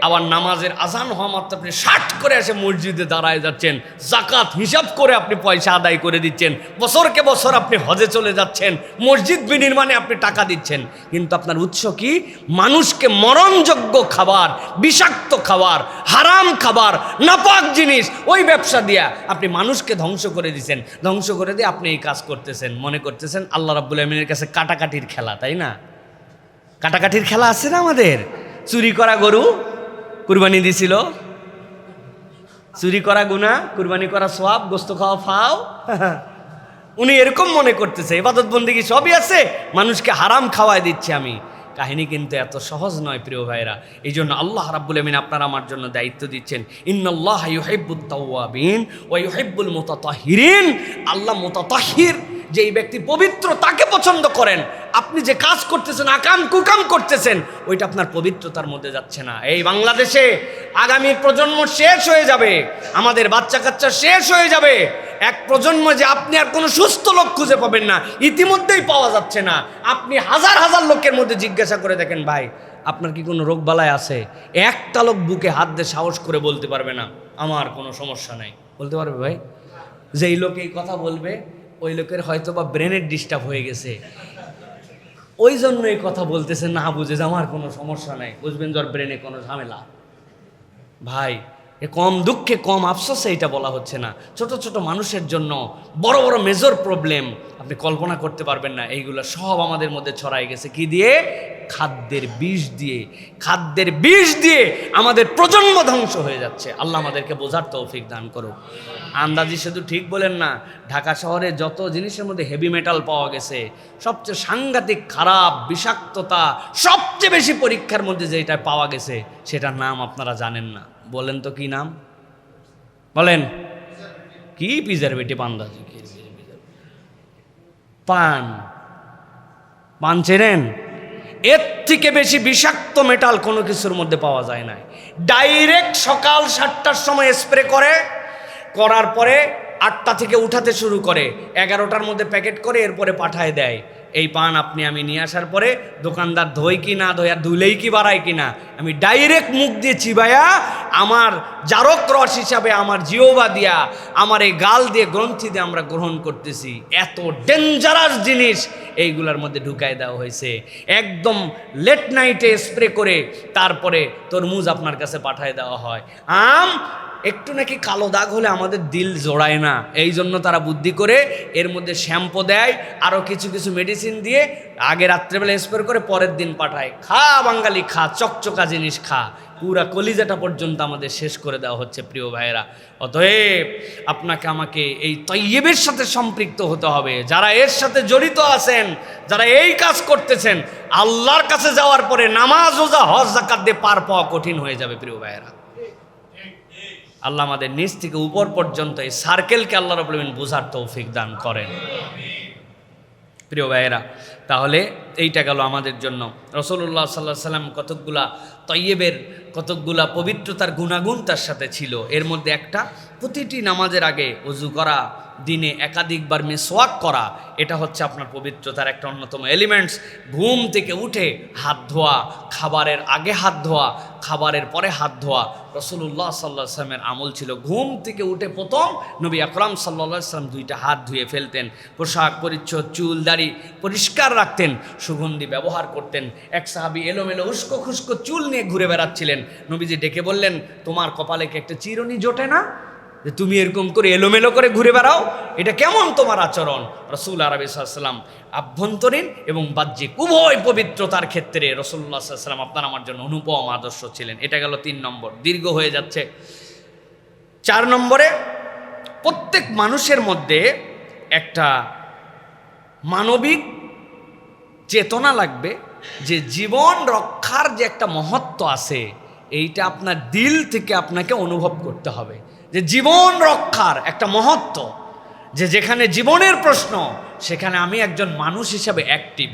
আবার নামাজের আজান হওয়া মাত্র আপনি 60 করে এসে মসজিদে দাঁড়ায় যাচ্ছেন, জাকাত হিসাব করে আপনি পয়সা আদায় করে দিচ্ছেন, বছরকে বছর আপনি হজে চলে যাচ্ছেন, মসজিদ বিনির্মাণে আপনি টাকা দিচ্ছেন। কিন্তু আপনার উৎস কি? মানুষকে মরণযোগ্য খাবার, বিষাক্ত খাবার, হারাম খাবার, নাপাক জিনিস, ওই ব্যবসা দিয়া আপনি মানুষকে ধ্বংস করে দিচ্ছেন। ধ্বংস করে দিয়ে আপনি এই কাজ করতেছেন, মনে করতেছেন আল্লাহ রাব্বুল আমিনের কাছে কাটাকাটির খেলা, তাই না? কাটাকাটির খেলা আছে না আমাদের? চুরি করা গরু কুরবানি দিছিল, চুরি করা গুনাহ, কুরবানি করা সওয়াব, গোস্ত খাওয়া ফাও। উনি এরকম মনে করতেছে ইবাদত বন্দেগী সবই আছে, মানুষকে হারাম খাওয়ায় দিচ্ছে আমি। কাহিনী কিন্তু এত সহজ নয় প্রিয় ভাইরা। এই জন্য আল্লাহ রাব্বুল আমিন আপনার আমার জন্য দায়িত্ব দিচ্ছেন, ইন্নাল্লাহা ইউহিব্বুত তাওয়াবিন ওয়া ইউহিব্বুল মুতাতাহহিরিন। আল্লাহ মুতাতাহহির, যেই ব্যক্তি পবিত্র তাকে পছন্দ করেন। আপনি যে কাজ করতেছেন, আকাম কুকাম করতেছেন, ওইটা আপনার পবিত্রতার মধ্যে যাচ্ছে না। এই বাংলাদেশে আগামী প্রজন্ম শেষ হয়ে যাবে, আমাদের বাচ্চা কাচ্চা শেষ হয়ে যাবে। এক প্রজন্ম যে আপনি আর কোনো সুস্থ লোক খুঁজে পাবেন না, ইতিমধ্যেই পাওয়া যাচ্ছে না। আপনি হাজার হাজার লোকের মধ্যে জিজ্ঞাসা করে দেখেন, ভাই আপনার কি কোনো রোগ বালাই আছে? একটা লোক বুকে হাত দিয়ে সাহস করে বলতে পারবে না আমার কোনো সমস্যা নাই। বলতে পারবে ভাই? যেই লোক এই কথা বলবে ওই লোকের হয়তো বা ব্রেনের ডিস্টার্ব হয়ে গেছে, ওই জন্য এই কথা বলতেছে, না বুঝে যে আমার কোনো সমস্যা নাই। বুঝবেন যে ওর ব্রেনে কোনো ঝামেলা। ভাই এ কম দুঃখে কম আফসোসে এটা বলা হচ্ছে না। ছোট ছোট মানুষের জন্য বড় বড় মেজর প্রবলেম আপনি কল্পনা করতে পারবেন না। এইগুলো সব আমাদের মধ্যে ছড়াই গেছে কি দিয়ে? খাদ্যের বিষ দিয়ে। খাদ্যের বিষ দিয়ে আমাদের প্রজন্ম ধ্বংস হয়ে যাচ্ছে। আল্লাহ আমাদেরকে বোঝার তৌফিক দান করুক। আন্দাজি শুধু ঠিক বলেন না, ঢাকা শহরে যত জিনিসের মধ্যে হেভি মেটাল পাওয়া গেছে, সবচেয়ে সাংঘাতিক খারাপ বিষাক্ততা, সবচেয়ে বেশি পরীক্ষার মধ্যে যেটা পাওয়া গেছে সেটার নাম আপনারা জানেন না। বলেন তো কি নাম? বলেন কি? প্রিজারভেটিভ। আন্দাজি পান। পান চেনেন? এর থেকে বেশি বিষাক্ত মেটাল কোনো কিছুর মধ্যে পাওয়া যায় না। ডাইরেক্ট সকাল 7টার সময় স্প্রে করার পরে 8টা থেকে উঠাতে শুরু করে, 11টার মধ্যে প্যাকেট করে এরপরে পাঠায় দেয়। এই পান আপনি আমি নিয়ে আসার পরে দোকানদার ধোয় কি না ধোয়, আর ধুলেই কি বাড়ায় কি না, আমি ডাইরেক্ট মুখ দিয়ে চিবাইয়া আমার জারক রস হিসাবে আমার জিহ্বা দিয়া, আমার এই গাল দিয়ে গ্রন্থি দিয়ে আমরা গ্রহণ করতেছি। এত ডেঞ্জারাস জিনিস এইগুলোর মধ্যে ঢুকাই দেওয়া হয়েছে। একদম লেট নাইটে স্প্রে করে তারপরে তরমুজ আপনার কাছে পাঠায় দেওয়া হয়। আম একটু নাকি কালো দাগ হলে আমাদের দিল জোড়ায় না, এই জন্য তারা বুদ্ধি করে এর মধ্যে শ্যাম্পু দেয়, আরও কিছু কিছু মেডিসিন দিয়ে আগে রাত্রেবেলা স্প্রে করে পরের দিন পাঠায়। খা বাঙালি খা, চকচকা জিনিস খা, পুরা কলিজাটা পর্যন্ত আমাদের শেষ করে দেওয়া হচ্ছে। প্রিয় ভাইয়েরা, অতএব আপনাকে আমাকে এই তয়্যিবের সাথে সম্পৃক্ত হতে হবে। যারা এর সাথে জড়িত আছেন, যারা এই কাজ করতেছেন, আল্লাহর কাছে যাওয়ার পরে নামাজ, রোজা, হজ, যাকাত দিয়ে পার পাওয়া কঠিন হয়ে যাবে। প্রিয় ভাইয়েরা, আল্লাহ আমাদের নিচ থেকে উপর পর্যন্ত এই সার্কেলকে আল্লাহ রাব্বুল আলামিন বুঝার তৌফিক দান করেন। প্রিয় ভাইয়েরা, তাহলে এইটা গেল আমাদের জন্য। রাসূলুল্লাহ সাল্লাল্লাহু আলাইহি সাল্লাম কতকগুলা তয়্যিবের, কতকগুলা পবিত্রতার গুণাগুণ তার সাথে ছিল। এর মধ্যে একটা, প্রতিটি নামাজের আগে ওযু করা, দিনে একাধিকবার মিসওয়াক করা, এটা হচ্ছে আপনার পবিত্রতার একটা অন্যতম এলিমেন্টস। ঘুম থেকে উঠে হাত ধোয়া, খাবারের আগে হাত ধোয়া, খাবারের পরে হাত ধোয়া রাসূলুল্লাহ সাল্লাল্লাহু আলাইহি ওয়াসাল্লামের আমল ছিল। ঘুম থেকে উঠে প্রথম নবী আকরাম সাল্লাল্লাহু আলাইহি ওয়াসাল্লাম 2টা হাত ধুয়ে ফেলতেন, পোশাক পরিচ্ছদ, চুল দাড়ি পরিষ্কার রাখতেন, সুগন্ধি ব্যবহার করতেন। এক সাহাবী এলোমেলো উস্কো খুস্কো চুল নিয়ে ঘুরে বেড়াচ্ছিলেন। নবীজি ডেকে বললেন, তোমার কপালে কি একটা চিরুনি জোটে না যে তুমি এরকম করে এলোমেলো করে ঘুরে বেড়াও? এটা কেমন তোমার আচরণ? রাসূল আরবি সাল্লাল্লাহু আলাইহি ওয়াসাল্লাম আভ্যন্তরীণ এবং বাহ্যিক উভয় পবিত্রতার ক্ষেত্রে রাসূলুল্লাহ সাল্লাল্লাহু আলাইহি ওয়াসাল্লাম আপনার আমার জন্য অনুপম আদর্শ ছিলেন। এটা গেল 3 নম্বর, দীর্ঘ হয়ে যাচ্ছে। 4 নম্বরে, প্রত্যেক মানুষের মধ্যে একটা মানবিক চেতনা লাগবে যে জীবন রক্ষার যে একটা মহত্ব আছে, এইটা আপনার দিল থেকে আপনাকে অনুভব করতে হবে যে জীবন রক্ষার একটা মহত্ব, যে যেখানে জীবনের প্রশ্ন সেখানে আমি একজন মানুষ হিসাবে অ্যাক্টিভ।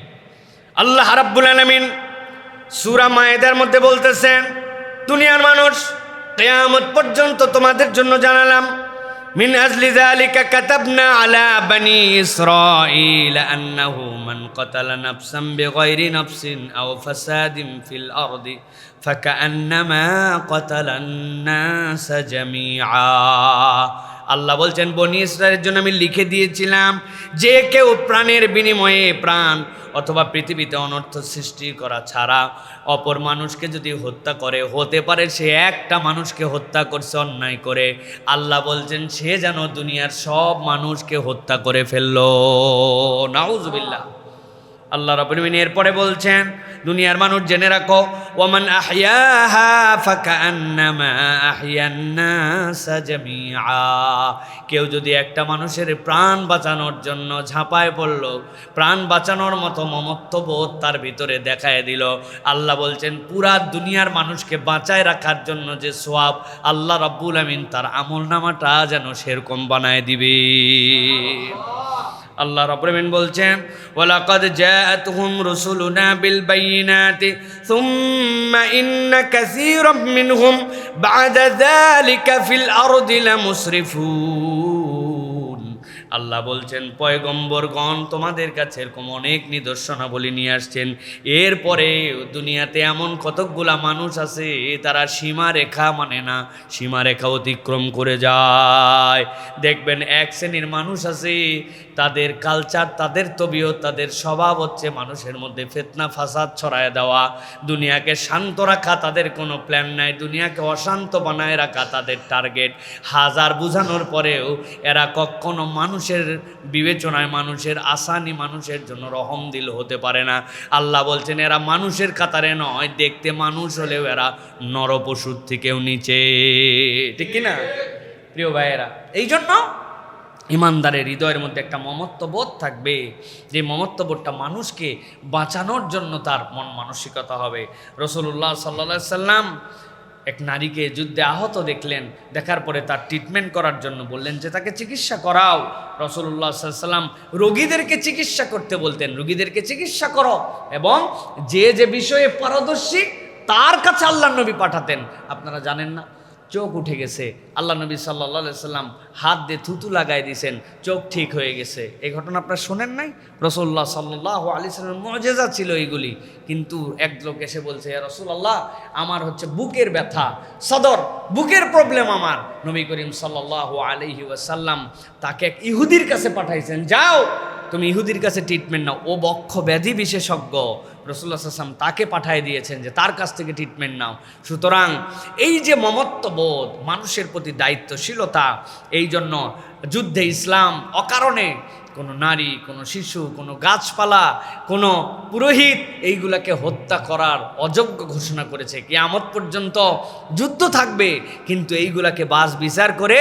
আল্লাহ রাব্বুল আলামিন সূরা মায়েদার মধ্যে বলতেছেন, দুনিয়ার মানুষ, কিয়ামত পর্যন্ত তোমাদের জন্য জানালাম, মিন আজলি যালিকা কাতাবনা আলা বানি ইসরাঈল আন্নাহু মান কাতালা নাফসান বিগাইরি নাফসিন আও ফাসাদিন ফিল আরদি ফাকান্নামা কাতালান নাস জামিআ। আল্লাহ বলছেন, বনি ইসরায়েলের জন্য আমি লিখে দিয়েছিলাম, যে কেউ প্রাণের বিনিময়ে প্রাণ অথবা পৃথিবীতে অনর্থ সৃষ্টি করা ছাড়া অপর মানুষকে যদি হত্যা করে, হতে পারে সে একটা মানুষকে হত্যা করছে অন্যায় করে, আল্লাহ বলছেন সে যেন দুনিয়ার সব মানুষকে হত্যা করে ফেললো। নাউজুবিল্লাহ। আল্লাহ রাব্বুল আলামিন এরপরে বলছেন, দুনিয়ার মানুষ জেনে রাখো, ওয়ামান আহইয়াহা ফাকান্নামা আহইয়ান নাস জামিআ। কেউ যদি একটা মানুষের প্রাণ বাঁচানোর জন্য ঝাঁপায় পড়ল, প্রাণ বাঁচানোর মতো মমত্ববোধ তার ভিতরে দেখায় দিল, আল্লাহ বলছেন পুরা দুনিয়ার মানুষকে বাঁচায় রাখার জন্য যে সওয়াব, আল্লাহ রাব্বুল আলামিন তার আমলনামাটা যেন সেরকম বানায় দিবে। আল্লাহ রাব্বুল আলামিন বলছেন, ওয়ালাকাদ জাআতহুম রুসুলুনা বিল বাইয়িনাতি সুম্মা ইন্না কাসীরাম মিনহুম বা'দা যালিকা ফিল আরদি লামুসরিফুন। আল্লাহ বলছেন, পয়গম্বরগণ তোমাদের কাছে এরকম অনেক নিদর্শনাবলী নিয়ে আসছেন, এরপরে দুনিয়াতে এমন কতকগুলা মানুষ আছে তারা সীমারেখা মানে না, সীমারেখা অতিক্রম করে যায়। দেখবেন এক শ্রেণীর মানুষ আছে, তাদের কালচার, তাদের তবিয়ত, তাদের স্বভাব হচ্ছে মানুষের মধ্যে ফিতনা ফাসাদ ছড়ায় দেওয়া, দুনিয়াকে শান্ত রাখা তাদের কোনো প্ল্যান নাই, দুনিয়াকে অশান্ত বানায় রাখা তাদের টার্গেট। হাজার বুঝানোর পরেও এরা কখনো মানুষের বিবেচনায়, মানুষের আসানি, মানুষের জন্য রহম দিল হতে পারে না। আল্লাহ বলছেন এরা মানুষের কাতারে নয়, দেখতে মানুষ হলেও এরা নরপশুর থেকেও নিচে, ঠিক কিনা প্রিয় ভাইয়েরা? এই জন্য ইমানদারের হৃদয়ের মধ্যে একটা মমত্ববোধ থাকবে, যে মমত্ববোধটা মানুষকে বাঁচানোর জন্য তার মন মানসিকতা হবে। রাসূলুল্লাহ সাল্লাল্লাহু আলাইহি সাল্লাম এক নারীকে যুদ্ধে আহত দেখলেন, দেখার পরে তার ট্রিটমেন্ট করার জন্য বললেন যে তাকে চিকিৎসা করাও। রাসূলুল্লাহ সাল্লাল্লাহু আলাইহি সাল্লাম রোগীদেরকে চিকিৎসা করতে বলতেন, রোগীদেরকে চিকিৎসা করো, এবং যে যে বিষয়ে পারদর্শী তার কাছে আল্লাহর নবী পাঠাতেন। আপনারা জানেন না, চোখ উঠে গেছে, আল্লাহ নবী সাল্লাল্লাহু আলাইহি সাল্লাম হাত দিয়ে থুতু লাগাই দিয়েছেন, চোখ ঠিক হয়ে গেছে। এই ঘটনা আপনারা শোনেন নাই? রাসূলুল্লাহ সাল্লাল্লাহু আলাইহি সাল্লামের মুআজিজা ছিল এইগুলি। কিন্তু এক লোক এসে বলছে, ইয়া রাসূলুল্লাহ, আমার হচ্ছে বুকের ব্যথা, সদর, বুকের প্রবলেম আমার। নবী করিম সাল্লাল্লাহু আলাইহি ওয়াসাল্লাম তাকে এক ইহুদির কাছে পাঠাইছেন, যাও তুমি ইহুদির কাছে ট্রিটমেন্ট নাও, ও বক্ষ ব্যাধি বিশেষজ্ঞ। রাসূলুল্লাহ সাল্লাল্লাহু আলাইহি ওয়াসাল্লাম তাকে পাঠিয়ে দিয়েছেন যে তার কাছ থেকে ট্রিটমেন্ট নাও। সুতরাং এই যে মমত্ববোধ, মানুষের প্রতি দায়িত্বশীলতা, এই জন্য যুদ্ধে ইসলাম অকারণে কোনো নারী, কোনো শিশু, কোনো গাছপালা, কোনো পুরোহিত এইগুলাকে হত্যা করার অযোগ্য ঘোষণা করেছে। কিয়ামত পর্যন্ত যুদ্ধ থাকবে, কিন্তু এইগুলাকে বাস বিচার করে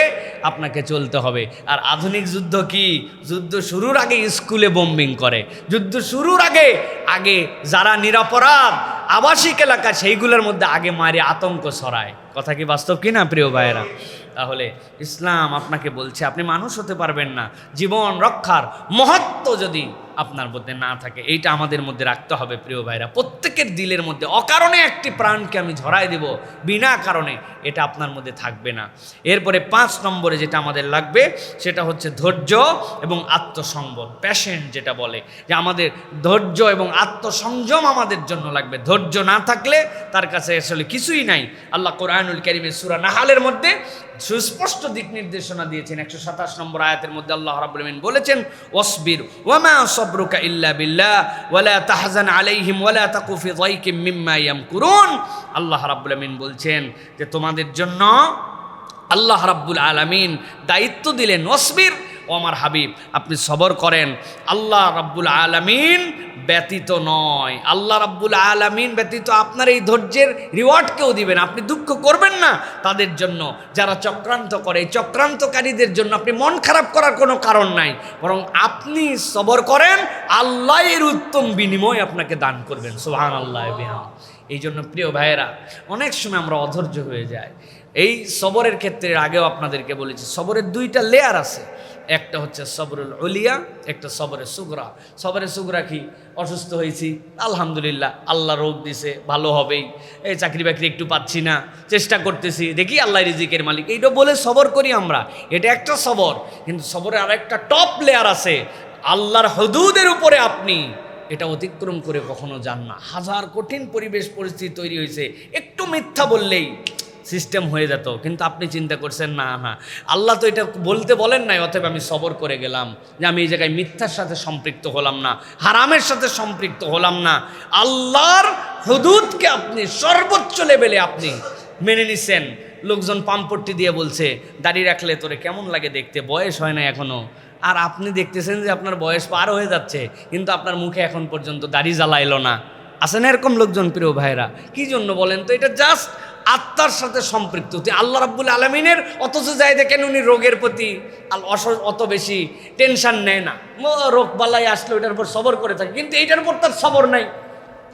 আপনাকে চলতে হবে। আর আধুনিক যুদ্ধ কি? যুদ্ধ শুরুর আগে স্কুলে বোম্বিং করে, যুদ্ধ শুরুর আগে আগে যারা নিরপরাধ আবাসিক এলাকা সেইগুলোর মধ্যে আগে মারি আতঙ্ক ছড়ায়। কথা কি বাস্তব কি না প্রিয় ভাইয়েরা? তাহলে ইসলাম আপনাকে বলছে আপনি মানুষ হতে পারবেন না জীবন রক্ষার মহত্ব যদি আপনার মধ্যে না থাকে। এইটা আমাদের মধ্যে রাখতে হবে প্রিয় ভাইরা। প্রত্যেকের দিলের মধ্যে অকারণে একটি প্রাণকে আমি ঝরাই দেব বিনা কারণে, এটা আপনার মধ্যে থাকবে না। এরপরে 5 নম্বরে যেটা আমাদের লাগবে সেটা হচ্ছে ধৈর্য এবং আত্মসংবর, প্যাশেন্ট যেটা বলে, যে আমাদের ধৈর্য এবং আত্মসংযম আমাদের জন্য লাগবে। ধৈর্য না থাকলে তার কাছে আসলে কিছুই নাই। আল্লাহ কোরআনুল কারীমের সূরা নাহালের মধ্যে সুস্পষ্ট দিক নির্দেশনা দিয়েছেন। 127 নম্বর আয়াতের মধ্যে আল্লাহ রাব্বুল আলামিন বলেছেন, ওয়াসবির ওয়ামা সাবরুকা ইল্লা বিল্লাহ ওয়ালা তাহজান আলাইহিম ওয়ালা তাকু ফি যায়কিম মিম্মা ইয়ামকুরুন। আল্লাহ রাব্বুল আলামিন বলছেন যে তোমাদের জন্য আল্লাহ রাব্বুল আলামিন দায়িত্ব দিলেন, ওয়াসবির, ও আমার হাবিব আপনি সবর করেন। আল্লাহ রাব্বুল আলামিন ব্যতীত নয়, আল্লাহ রাব্বুল আলামিন ব্যতীত আপনার এই ধৈর্যের রিওয়ার্ড কেউ দিবেন। আপনি দুঃখ করবেন না তাদের জন্য যারা চক্রান্ত করে। এই চক্রান্তকারীদের জন্য আপনি মন খারাপ করার কোনো কারণ নাই, বরং আপনি সবর করেন, আল্লাহ এর উত্তম বিনিময় আপনাকে দান করবেন। সুবহানাল্লাহ বিহাম। এই জন্য প্রিয় ভাইয়েরা, অনেক সময় আমরা অধৈর্য হয়ে যাই। এই সবরের ক্ষেত্রে আগেও আপনাদেরকে বলেছি, সবরের 2টা লেয়ার আছে। একটা হচ্ছে সবরুল উলিয়া, একটা সবরে সুগরা। সবরে সুগরা কি? অসুস্থ হয়েছি, আলহামদুলিল্লাহ, আল্লাহ রোগ দিছে, ভালো হবেই, এই চাকরি বাকরি একটু পাচ্ছি না, চেষ্টা করতেছি, দেখি আল্লাহ রিজিকের মালিক, এইটা বলে সবর করি আমরা। এটা একটা সবর। কিন্তু সবরে আর একটা টপ লেয়ার আছে, আল্লাহর হুদুদের উপরে আপনি এটা অতিক্রম করে কখনো যান না। হাজার কঠিন পরিবেশ পরিস্থিতি তৈরি হয়েছে, একটু মিথ্যা বললেই সিস্টেম হয়ে যেত, কিন্তু আপনি চিন্তা করছেন না, না আল্লাহ তো এটা বলতে বলেন নাই, অতএব আমি সবর করে গেলাম যে আমি এই জায়গায় মিথ্যার সাথে সম্পৃক্ত হলাম না, হারামের সাথে সম্পৃক্ত হলাম না। আল্লাহর হুদুদকে আপনি সর্বোচ্চ লেভেলে আপনি মেনে নিছেন। লোকজন পাম্পট্টি দিয়ে বলছে দাড়ি রাখলে তোরে কেমন লাগে দেখতে, বয়স হয় না এখনো, আর আপনি দেখতেছেন যে আপনার বয়স পার হয়ে যাচ্ছে, কিন্তু আপনার মুখে এখন পর্যন্ত দাড়ি জ্বালাইলো না। আছে না এরকম লোকজন প্রিয় ভাইরা? কি জন্য বলেন তো? এটা জাস্ট আত্মার সাথে সম্পৃক্ত। আল্লাহ রাব্বুল আলামিনের অথচ যায় দেখেন উনি রোগের প্রতি অত বেশি টেনশন নেয় না, রোগ বালাই আসলে ওইটার উপর সবর করে থাকে, কিন্তু এইটার উপর তার সবর নাই।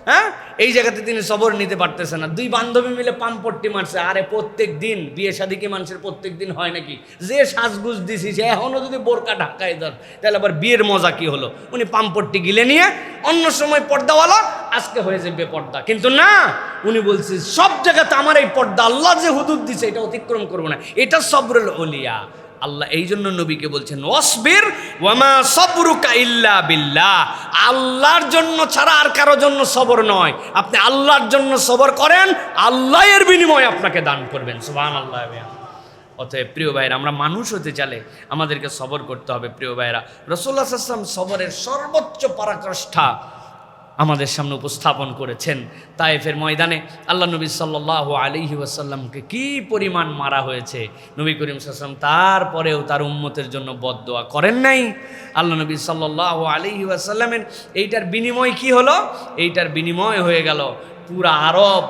হ্যাঁ, এই জায়গাতে তিনি সবর নিতে পারতেছেন না। দুই বান্ধবী মিলে পাম্পট্টি মারছে। আরে প্রত্যেক দিন বিয়ে শাদী কি মানুষের প্রত্যেক দিন হয় নাকি? যে সাজগুজ দিছি সে এখনও যদি বোরকা ঢাকায় দেন তাহলে আবার বিয়ের মজা কি হলো? উনি পাম্পট্টি গিলে নিয়ে অন্য সময় পর্দাওয়ালা, আজকে হয়ে যাবে বেপর্দা। কিন্তু না, উনি বলছে সব জায়গাতে আমার এই পর্দা, আল্লাহ যে হুদুদ দিছে এটা অতিক্রম করবো না। এটা সবরুল ওলিয়া। আল্লাহ এই জন্য নবীকে বলছেন ওয়াসবির ওয়ামা সবরুকা ইল্লা বিল্লাহ। আল্লাহর জন্য ছাড়া আর কারো জন্য সবর নয়। আপনি আল্লাহর জন্য সবর করেন, আল্লাহ এর বিনিময়ে আপনাকে দান করবেন। সুবহানাল্লাহ। অতএব প্রিয় ভাইরা, আমরা মানুষ হতে চাইলে আমাদেরকে সবর করতে হবে। প্রিয় ভাইরা, রাসূলুল্লাহ সাল্লাল্লাহু আলাইহি ওয়াসাল্লাম সবরের সর্বোচ্চ পরাকাষ্ঠা আমাদের সামনে উপস্থাপন করেছেন। তায়েফের ময়দানে আল্লাহ নবী সাল্লাল্লাহু আলাইহি ওয়াসাল্লামকে কি পরিমাণ মারা হয়েছে, নবী করিম সাল্লাল্লাহু আলাইহি ওয়াসাল্লাম তারপরেও তার উম্মতের জন্য বদদোয়া করেন নাই। আল্লাহ নবী সাল্লাল্লাহু আলাইহি ওয়াসাল্লামের এইটার বিনিময় কি হলো? এইটার বিনিময় হয়ে গেল পুরা আরব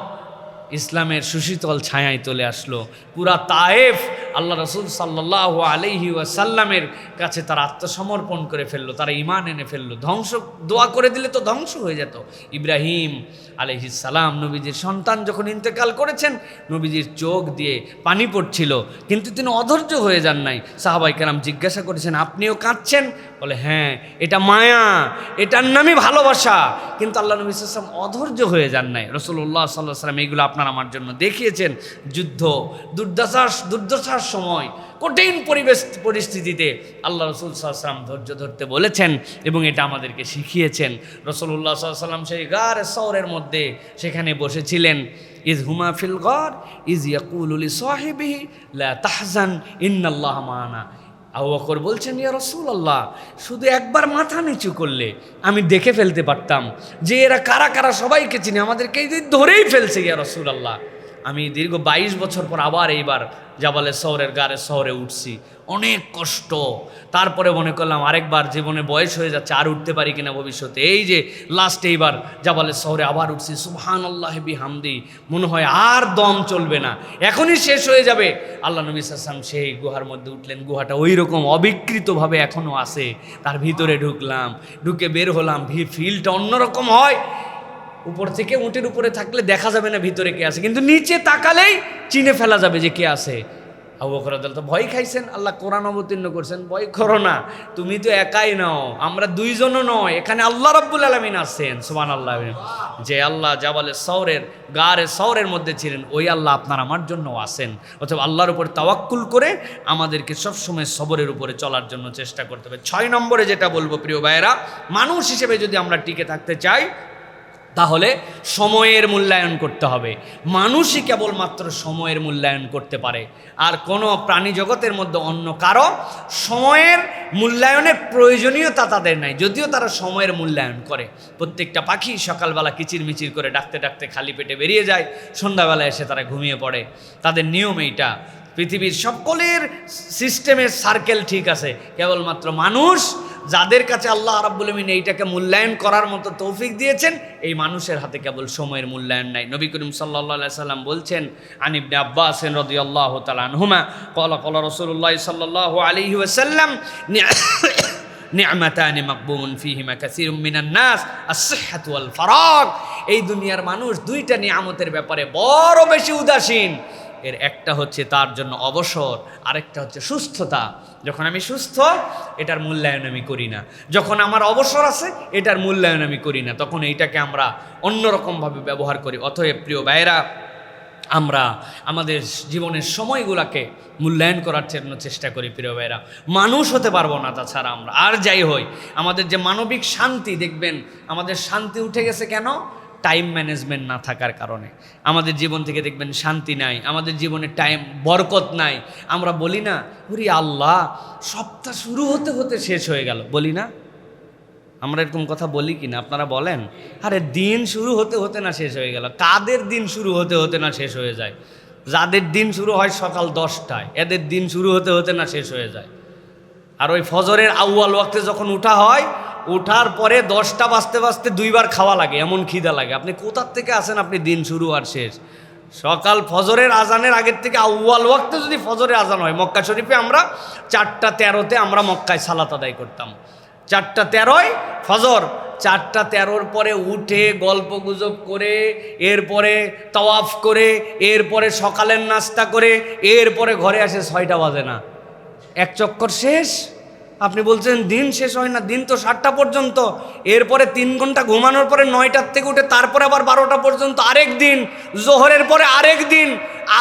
ইসলামের সুশীতল ছায়ায় চলে আসলো। পুরা তায়েফ আল্লাহ রাসূল সাল্লাল্লাহু আলাইহি ওয়াসাল্লামের কাছে তারা আত্মসমর্পণ করে ফেললো, তারা ঈমান এনে ফেললো। ধ্বংস দোয়া করে দিলে তো ধ্বংস হয়ে যেত। ইব্রাহিম আলাইহিস সালাম নবীজির সন্তান যখন ইন্তেকাল করেছেন, নবীজির চোখ দিয়ে পানি পড়ছিল, কিন্তু তিনি অধৈর্য হয়ে যান নাই। সাহাবায়ে কেরাম জিজ্ঞাসা করেছেন, আপনিও কাঁদছেন? বলে হ্যাঁ, এটা মায়া, এটার নামই ভালোবাসা। কিন্তু আল্লাহ নবী সাল্লাল্লাহু আলাইহি ওয়াসাল্লাম অধৈর্য হয়ে যান নাই। রাসূলুল্লাহ সাল্লাল্লাহু আলাইহি ওয়াসাল্লাম এইগুলো আপনার আমার জন্য দেখিয়েছেন। যুদ্ধ দুর্দশার সময়, কঠিন পরিস্থিতিতে আল্লাহ রাসূল সাল্লাল্লাহু আলাইহি ওয়াসাল্লাম ধৈর্য ধরতে বলেছেন এবং এটা আমাদেরকে শিখিয়েছেন। রাসূলুল্লাহ সাল্লাল্লাহু আলাইহি ওয়াসাল্লাম সেই গারে সওরের মধ্যে সেখানে বসেছিলেন। ইজ হুমা ফিল গার ইজ ইয়াকুলু লি সাহিবিহি লা তাহজান ইন্নাল্লাহা মা'ানা। আবু বকর বলছেন, ইয়া রাসূলুল্লাহ, শুধু একবার মাথা নিচু করলে আমি দেখে ফেলতে পারতাম যে এরা কারা কারা, সবাইকে চিনি, আমাদেরকে এই ধরেই ফেলছে ইয়া রাসূলুল্লাহ। আমি দীর্ঘ 22 বছর পর আবার এইবার জাবালে সওরের গারে সওরে উঠছি, অনেক কষ্ট। তারপরে মনে করলাম আরেকবার জীবনে বয়স হয়ে যাচ্ছে, আর উঠতে পারি কিনা ভবিষ্যতে। এই যে লাস্ট এইবার জাবালে সওরে আবার উঠছি, সুবহানাল্লাহি বিহামদি, মনে হয় আর দম চলবে না, এখনই শেষ হয়ে যাবে। আল্লাহ নবী সাল্লাল্লাহু আলাইহি ওয়াসাল্লাম সেই গুহার মধ্যে উঠলেন। গুহাটা ওই রকম অবিকৃতভাবে এখনও আছে। তার ভিতরে ঢুকলাম, ঢুকে বের হলাম, ফিলটা অন্যরকম হয়। উপর থেকে উটের উপরে থাকলে দেখা যাবে না ভিতরে কে আছে, কিন্তু নিচে তাকালেই চিনে ফেলা যাবে যে কে আছে। আবু বকর রাদিয়াল্লাহু তো ভয় খাইছেন, আল্লাহ কোরআন অবতীর্ণ করছেন, ভয় করো না, তুমি তো একাই নও, আমরা দুইজনও নয়, এখানে আল্লাহ রাব্বুল আলামিন আছেন। সুবহানাল্লাহ। যে আল্লাহ জাবালে সওরের গারে সওরের মধ্যে ছিলেন, ওই আল্লাহ আপনার আমার জন্য আছেন। অথবা আল্লাহর উপর তাওয়াক্কুল করে আমাদেরকে সবসময় সবরের উপরে চলার জন্য চেষ্টা করতে হবে। 6 নম্বরে যেটা বলবো প্রিয় ভাইয়েরা, মানুষ হিসেবে যদি আমরা টিকে থাকতে চাই তাহলে সময়ের মূল্যায়ন করতে হবে। মানুষই কেবলমাত্র সময়ের মূল্যায়ন করতে পারে, আর কোনো প্রাণী জগতের মধ্যে অন্য কারো সময়ের মূল্যায়নের প্রয়োজনীয়তা তাদের নাই, যদিও তারা সময়ের মূল্যায়ন করে। প্রত্যেকটা পাখি সকালবেলা কিচিরমিচির করে ডাকতে ডাকতে খালি পেটে বেরিয়ে যায়, সন্ধ্যাবেলা এসে তারা ঘুমিয়ে পড়ে। তাদের নিয়ম এইটা। পৃথিবীর সকলের সিস্টেমের সার্কেল ঠিক আছে, কেবলমাত্র মানুষ, যাদের কাছে আল্লাহ রাব্বুল আলামিন এইটাকে মূল্যায়ন করার মতো তৌফিক দিয়েছেন, এই মানুষের হাতে কেবল সময়ের মূল্যায়ন নাই। নবী করিম সাল্লাল্লাহু আলাইহি সাল্লাম বলছেন, আন ইবনে আব্বাস রাদিয়াল্লাহু তাআলা আনহুমা ক্বালা ক্বালা রাসূলুল্লাহ সাল্লাল্লাহু আলাইহি ওয়াসাল্লাম নি'মাতানি মাকবুমুন ফীহিমা কাসীরুম মিনান নাস আস-সিহহাতু ওয়াল ফারাগ। এই দুনিয়ার মানুষ দুইটা নিয়ামতের ব্যাপারে বড় বেশি উদাসীন। এর একটা হচ্ছে তার জন্য অবসর, আরেকটা হচ্ছে সুস্থতা। যখন আমি সুস্থ, এটার মূল্যায়ন আমি করি না। যখন আমার অবসর আছে, এটার মূল্যায়ন আমি করি না। তখন এইটাকে আমরা অন্যরকমভাবে ব্যবহার করি। অতএব প্রিয় ভাইয়েরা, আমরা আমাদের জীবনের সময়গুলোকে মূল্যায়ন করার জন্য চেষ্টা করি। প্রিয় ভাইয়েরা, মানুষ হতে পারবো না তাছাড়া আমরা। আর যাই হই, আমাদের যে মানবিক শান্তি, দেখবেন আমাদের শান্তি উঠে গেছে কেন? টাইম ম্যানেজমেন্ট না থাকার কারণে আমাদের জীবন থেকে দেখবেন শান্তি নাই, আমাদের জীবনে টাইম বরকত নাই। আমরা বলি না, ওরে আল্লাহ, সপ্তাহ শুরু হতে হতে শেষ হয়ে গেল, বলি না? আমরা এরকম কথা বলি কি না? আপনারা বলেন, আরে দিন শুরু হতে হতে না শেষ হয়ে গেল। কাদের দিন শুরু হতে হতে না শেষ হয়ে যায়? যাদের দিন শুরু হয় সকাল 10টায়, এদের দিন শুরু হতে হতে না শেষ হয়ে যায়। আর ওই ফজরের আউয়াল ওয়াক্তে যখন উঠা হয়, ওঠার পরে 10টা বাজতে বাজতে 2বার খাওয়া লাগে, এমন খিদা লাগে। আপনি কোথার থেকে আসেন? আপনি দিন শুরু আর শেষ সকাল ফজরের আজানের আগের থেকে আউয়াল ওয়াক্তে যদি ফজরের আজান হয়, মক্কা শরীফে আমরা 4টা 13-তে আমরা মক্কায় সালাত আদায় করতাম। 4টা 13-য় ফজর, 4:13 পরে উঠে গল্প গুজব করে, এরপরে তাওয়াফ করে, এরপরে সকালের নাস্তা করে, এরপরে ঘরে আসে 6টা বাজে না, এক চক্কর শেষ। আপনি বলছেন দিন শেষ হয় না, দিন তো 7টা পর্যন্ত, এরপরে 3 ঘন্টা ঘুমানোর পরে 9টার থেকে উঠে তারপরে আবার 12টা পর্যন্ত আরেক দিন, জোহরের পরে আরেক দিন,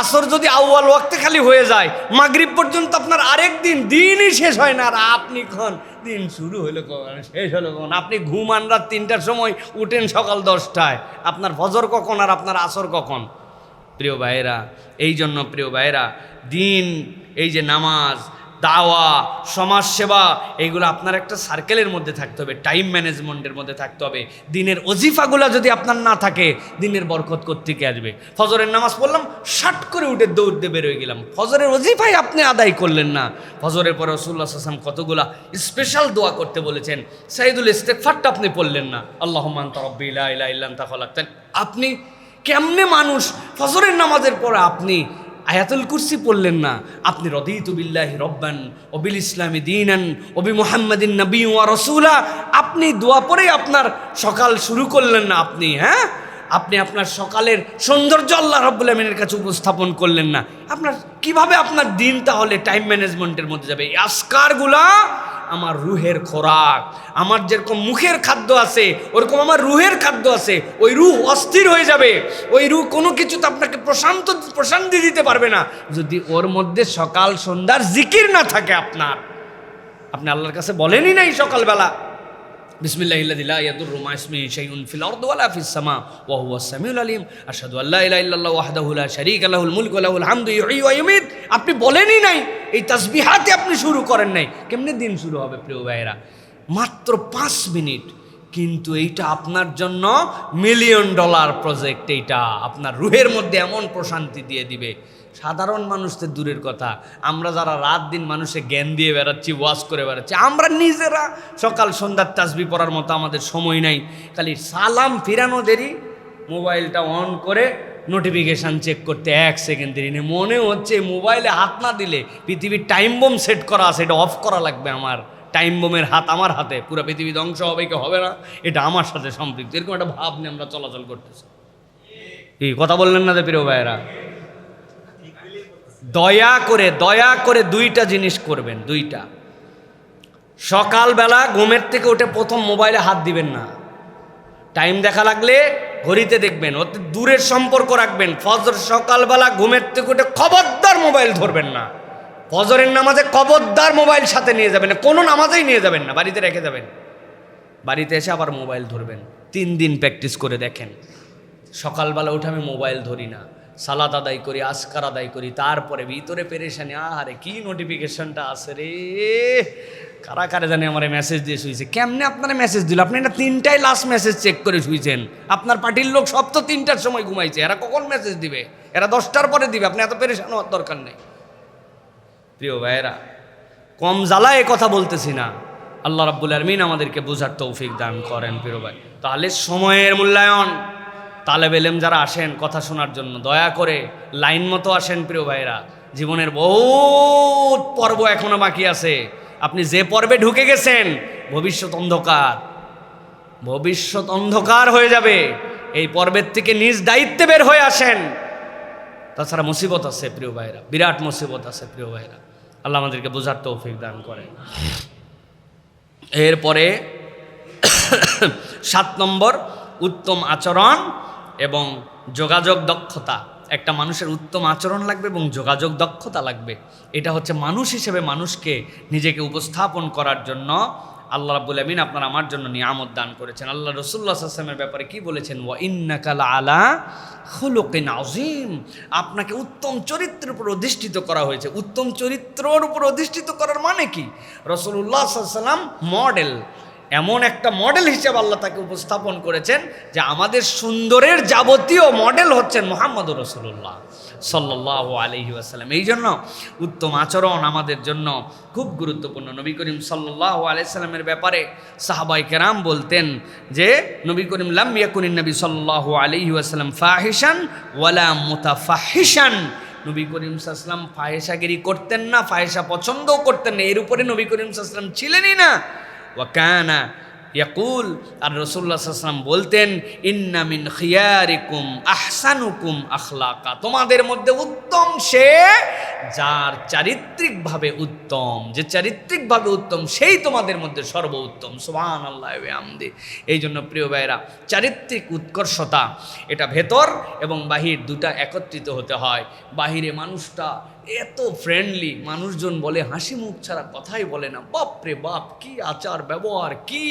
আসর যদি আউয়াল ওয়াক্তে খালি হয়ে যায় মাগরিব পর্যন্ত আপনার আরেক দিন, দিনই শেষ হয় না। আর আপনি কখন দিন শুরু হলো কখন, শেষ হলো কখন? আপনি ঘুমান রাত 3টার সময়, উঠেন সকাল 10টায়, আপনার ফজর কখন আর আপনার আসর কখন? প্রিয় ভাইয়েরা, এই জন্য প্রিয় ভাইয়েরা, দিন, এই যে নামাজ, দাওয়া, সমাজসেবা, এইগুলো আপনার একটা সার্কেলের মধ্যে থাকতে হবে, টাইম ম্যানেজমেন্টের মধ্যে থাকতে হবে। দিনের ওজিফাগুলো যদি আপনার না থাকে, দিনের বরকত কোত্থেকে আসবে? ফজরের নামাজ পড়লাম, শাট করে উঠে দৌড় দিয়ে বেরোয় গেলাম, ফজরের ওজিফাই আপনি আদায় করলেন না। ফজরের পর রাসূলুল্লাহ সাল্লাল্লাহু আলাইহি ওয়াসাল্লাম কতগুলা স্পেশাল দোয়া করতে বলেছেন, সাইয়্যিদুল ইস্তিগফারটা আপনি পড়লেন না, আল্লাহুম্মা আনতা রাব্বি লা ইলাহা ইল্লা আনতা খালাকতানি। আপনি কেমনে মানুষ ফজরের নামাজের পরে আপনি আয়াতুল কুরসি পড়লেন না? আপনি রদিতু বিল্লাহি রব্বান ও বিল ইসলামি দীনান ও বি মুহাম্মাদিন নবী ওয়া রাসূলা, আপনি দোয়া পড়ে আপনার সকাল শুরু করলেন না। আপনি আপনার সকালের সৌন্দর্য আল্লাহ রাব্বুল আমিনের কাছে উপস্থাপন করলেন না। আপনার কিভাবে আপনার দিন তাহলে টাইম ম্যানেজমেন্টের মধ্যে যাবে? এই আজকারগুলা আমার রুহের খোরাক, আমার যেরকম মুখের খাদ্য আছে ওরকম আমার রুহের খাদ্য আছে। ওই রুহ অস্থির হয়ে যাবে, ওই রুহ কোনো কিছুতে আপনাকে প্রশান্তি দিতে পারবে না যদি ওর মধ্যে সকাল সন্ধ্যার জিকির না থাকে। আপনি আল্লাহর কাছে বলেনই নাই সকালবেলা বিসমিল্লাহিল্লাযী লা ইয়াদুররু মা ইসমিহি শাইউন ফিল আরদি ওয়ালা ফিস সামা ওয়া হুয়াস সামিউল আলিম, আশহাদু আল্লা ইলাহা ইল্লাল্লাহু ওয়াহদাহু লা শারীকা লাহুল মুলকু ওয়া লাহুল হামদু ইহয়ী ওয়া ইউমীত। আপনি বলেনই নাই, এই তাসবিহাতে আপনি শুরু করেন নাই। কেমনে দিন শুরু হবে প্রিয় ভাইয়েরা? মাত্র 5 মিনিট, কিন্তু এইটা আপনার জন্য $1 মিলিয়ন প্রজেক্ট। এইটা আপনার রুহের মধ্যে এমন প্রশান্তি দিয়ে দিবে, সাধারণ মানুষদের দূরের কথা, আমরা যারা রাত দিন মানুষে জ্ঞান দিয়ে বেড়াচ্ছি, ওয়াজ করে বেড়াচ্ছি, আমরা নিজেরা সকাল সন্ধ্যার তাসবিহ পড়ার মতো আমাদের সময় নাই। খালি সালাম ফিরানো দেরি, মোবাইলটা অন করে নোটিফিকেশান চেক করতে 1 সেকেন্ড দেরি নেই। মনে হচ্ছে মোবাইলে হাত না দিলে পৃথিবীর টাইম বোম সেট করা আছে, এটা অফ করা লাগবে। আমার টাইম বোমের হাত আমার হাতে, পুরো পৃথিবী ধ্বংস হবে কি হবে না এটা আমার সাথে সম্পৃক্ত, এরকম একটা ভাব নিয়ে আমরা চলাচল করতেছি। এই কথা বললেন না যে প্রিয় ভাইয়েরা? দয়া করে 2টা জিনিস করবেন, 2টা। সকালবেলা ঘুমের থেকে উঠে প্রথম মোবাইলে হাত দিবেন না। টাইম দেখা লাগলে ঘড়িতে দেখবেন, ওতে দূরের সম্পর্ক রাখবেন। ফজর সকালবেলা ঘুমের থেকে উঠে খবরদার মোবাইল ধরবেন না। ফজরের নামাজে খবরদার মোবাইল সাথে নিয়ে যাবেন না, কোনো নামাজেই নিয়ে যাবেন না, বাড়িতে রেখে যাবেন। বাড়িতে এসে আবার মোবাইল ধরবেন। 3 দিন প্র্যাকটিস করে দেখেন। সকালবেলা উঠে আমি মোবাইল ধরি না, সালাত আদায় করি, আজকার আদায় করি, তারপরে ভিতরে পেরেশানি, আরে কি নোটিফিকেশনটা আছে রে, কারা কারা জানে আমার মেসেজ দিয়ে শুয়েছে। কেমনে আপনারা মেসেজ দিল? আপনি না 3টায় লাস্ট মেসেজ চেক করে শুয়েছেন। আপনার পার্টির লোক সব তো 3টার সময় ঘুমাইছে, এরা কখন মেসেজ দিবে? এরা 10টার পরে দিবে। আপনি এত পেরেশান হওয়ার দরকার নেই। প্রিয় ভাইয়েরা, কম জ্বালায় কথা বলতেছি না, আল্লাহ রাব্বুল আলামিন আমাদেরকে বোঝার তৌফিক দান করেন। প্রিয় ভাই, তাহলে সময়ের মূল্যায়ন, তালেব ইলম যারা আসেন কথা শোনার জন্য, দয়া করে লাইন মতো আসেন। প্রিয় ভাইরা, জীবনের বহুত পর্ব এখনো বাকি আছে। আপনি যে পর্বে ঢুকে গেছেন, ভবিষ্যৎ অন্ধকার হয়ে যাবে। এই পর্বের থেকে নিজ দায়িত্বে বের হয়ে আসেন। তাছাড়া মুসিবত আছে প্রিয় ভাইরা, বিরাট মুসিবত আছে প্রিয় ভাইরা। আল্লাহ আমাদেরকে বোঝার তৌফিক দান করেন। এরপরে 7 নম্বর, উত্তম আচরণ এবং যোগাযোগ দক্ষতা। একটা মানুষের উত্তম আচরণ লাগবে এবং যোগাযোগ দক্ষতা লাগবে। এটা হচ্ছে মানুষ হিসেবে মানুষকে নিজেকে উপস্থাপন করার জন্য আল্লাহ রাব্বুল আমিন আপনার আমার জন্য নিয়ামত দান করেছেন। আল্লাহ রাসূলুল্লাহ সাল্লাল্লাহু আলাইহি ওয়াসাল্লামের ব্যাপারে কি বলেছেন? ওয়া ইন্নাকা লাআলা খুলুকিন আযীম। আপনাকে উত্তম চরিত্রের উপর অধিষ্ঠিত করা হয়েছে। উত্তম চরিত্রের উপর অধিষ্ঠিত করার মানে কি? রাসূলুল্লাহ সাল্লাল্লাহু আলাইহি ওয়াসাল্লাম মডেল, এমন একটা মডেল হিসেবে আল্লাহ তাকে উপস্থাপন করেছেন যে আমাদের সুন্দরের যাবতীয় মডেল হচ্ছেন মুহাম্মদুর রাসূলুল্লাহ সাল্লাল্লাহু আলাইহি ওয়াসাল্লাম। এই জন্য উত্তম আচরণ আমাদের জন্য খুব গুরুত্বপূর্ণ। নবী করিম সাল্লাল্লাহু আলাইহি সাল্লামের ব্যাপারে সাহাবায়ে কেরাম বলতেন যে নবী করিম লাম ইয়াকুনিন নবী সাল্লাল্লাহু আলাইহি ওয়াসাল্লাম ফাহিশান ওয়ালা মুতাফাহিশান। নবী করিম সাল্লাল্লাহু আলাইহি ওয়াসাল্লাম ফাহিশাগিরি করতেন না, ফাহিশা পছন্দও করতেন না, এর উপরে নবী করিম সাল্লাল্লাহু আলাইহি ওয়াসাল্লাম ছিলেনই না। ওয়াকানা ইয়াকুল, আর রাসূলুল্লাহ সাল্লাল্লাহু আলাইহি ওয়াসাল্লাম বলতেন, ইন্না মিন খিয়ারিকুম আহসানুকুম আখলাকা, তোমাদের মধ্যে উত্তম সে যার চারিত্রিকভাবে উত্তম, যে চারিত্রিকভাবে উত্তম সেই তোমাদের মধ্যে সর্বোত্তম। সুবহানাল্লাহ ওয়া বিহামদি। এই জন্য প্রিয় ভাইরা, চারিত্রিক উৎকর্ষতা এটা ভেতর এবং বাহির দুটা একত্রিত হতে হয়। বাহিরে মানুষটা এত ফ্রেন্ডলি, মানুষজন বলে হাসি মুখ ছাড়া কথাই বলে না, বাপ রে বাপ কি আচার ব্যবহার, কি